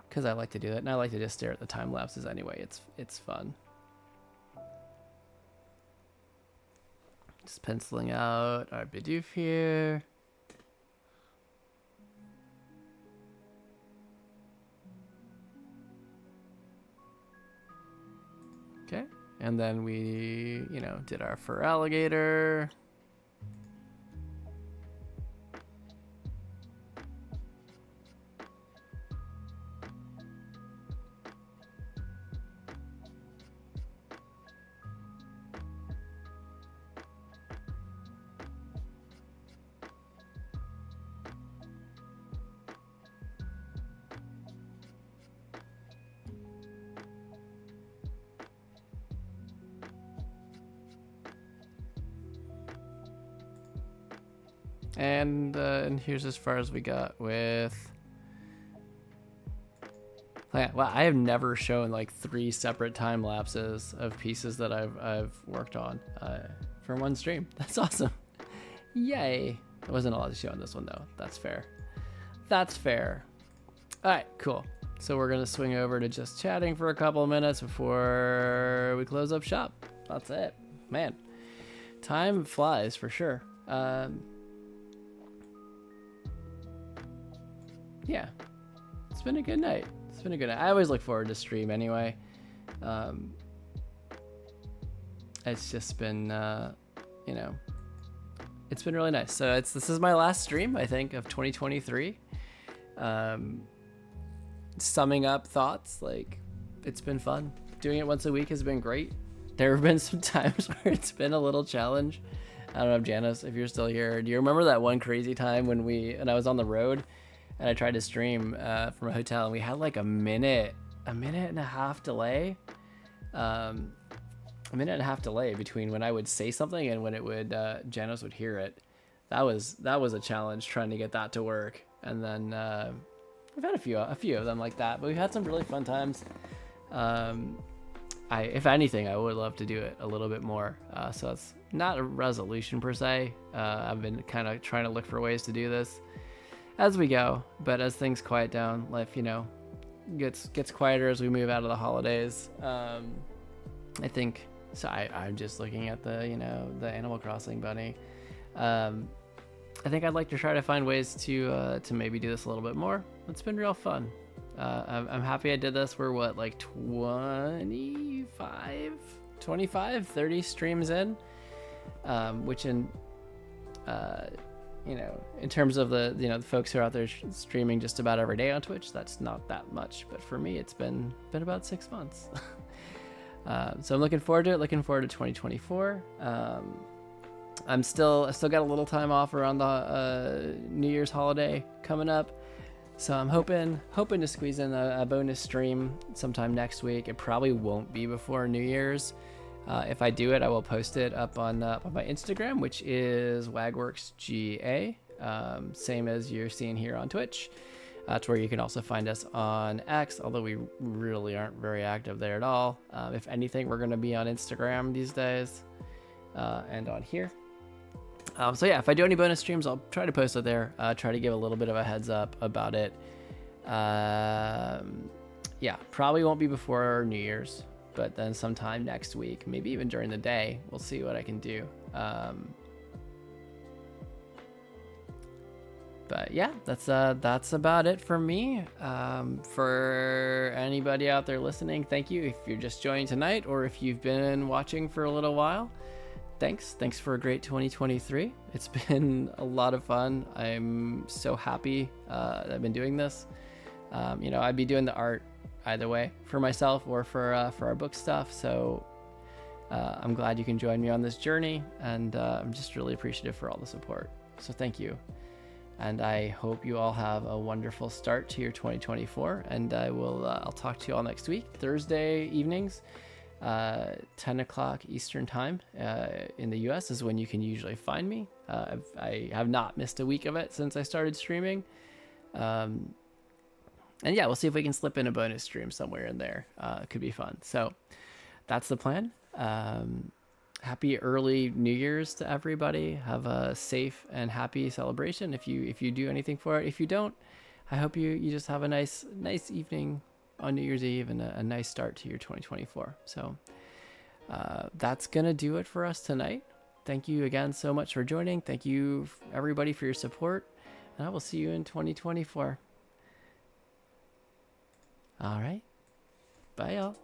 Because I like to do that, and I like to just stare at the time lapses anyway. It's fun. Just penciling out our Bidoof here. Okay, and then we, did our fur alligator. And here's as far as we got with. Well, I have never shown like 3 separate time lapses of pieces that I've worked on for one stream. That's awesome. Yay! I wasn't allowed to show on this one though. That's fair. That's fair. All right, cool. So we're gonna swing over to just chatting for a couple of minutes before we close up shop. That's it, man. Time flies for sure. Yeah, it's been a good night. It's been a good night. I always look forward to stream anyway. It's just been, you know, it's been really nice. So this is my last stream, I think, of 2023. Summing up thoughts, like, it's been fun. Doing it once a week has been great. There have been some times where it's been a little challenge. I don't know if Janice, if you're still here, do you remember that one crazy time when I was on the road and I tried to stream from a hotel and we had like a minute and a half delay. A minute and a half delay between when I would say something and when it would Janice would hear it. That was a challenge trying to get that to work. And then we've had a few of them like that, but we've had some really fun times. If anything, I would love to do it a little bit more. So it's not a resolution per se. I've been kind of trying to look for ways to do this as we go, but as things quiet down, life, you know, gets quieter as we move out of the holidays. I think so. I'm just looking at the Animal Crossing bunny. I think I'd like to try to find ways to maybe do this a little bit more. It's been real fun. I'm happy I did this. We're what, like 25, 30 streams in, which in in terms of the folks who are out there streaming just about every day on Twitch, that's not that much, but for me it's been about 6 months. So I'm looking forward to it, looking forward to 2024. I still got a little time off around the New Year's holiday coming up, so I'm hoping to squeeze in a bonus stream sometime next week. It probably won't be before New Year's. If I do it, I will post it up on my Instagram, which is WagWorksGA, same as you're seeing here on Twitch. That's where you can also find us on X, although we really aren't very active there at all. If anything, we're going to be on Instagram these days and on here. So yeah, if I do any bonus streams, I'll try to post it there. Try to give a little bit of a heads up about it. Yeah, probably won't be before New Year's, but then sometime next week, maybe even during the day, we'll see what I can do. But yeah, that's about it for me. For anybody out there listening, thank you. If you're just joining tonight, or if you've been watching for a little while, thanks for a great 2023. It's been a lot of fun. I'm so happy that I've been doing this. I'd be doing the art either way, for myself or for our book stuff. So I'm glad you can join me on this journey, and I'm just really appreciative for all the support. So thank you. And I hope you all have a wonderful start to your 2024. And I'll talk to you all next week, Thursday evenings, 10 o'clock Eastern time in the US is when you can usually find me. I have not missed a week of it since I started streaming. And yeah, we'll see if we can slip in a bonus stream somewhere in there. It could be fun. So that's the plan. Happy early New Year's to everybody. Have a safe and happy celebration if you do anything for it. If you don't, I hope you just have a nice evening on New Year's Eve and a nice start to your 2024. So that's gonna do it for us tonight. Thank you again so much for joining. Thank you everybody for your support, and I will see you in 2024. All right, bye y'all.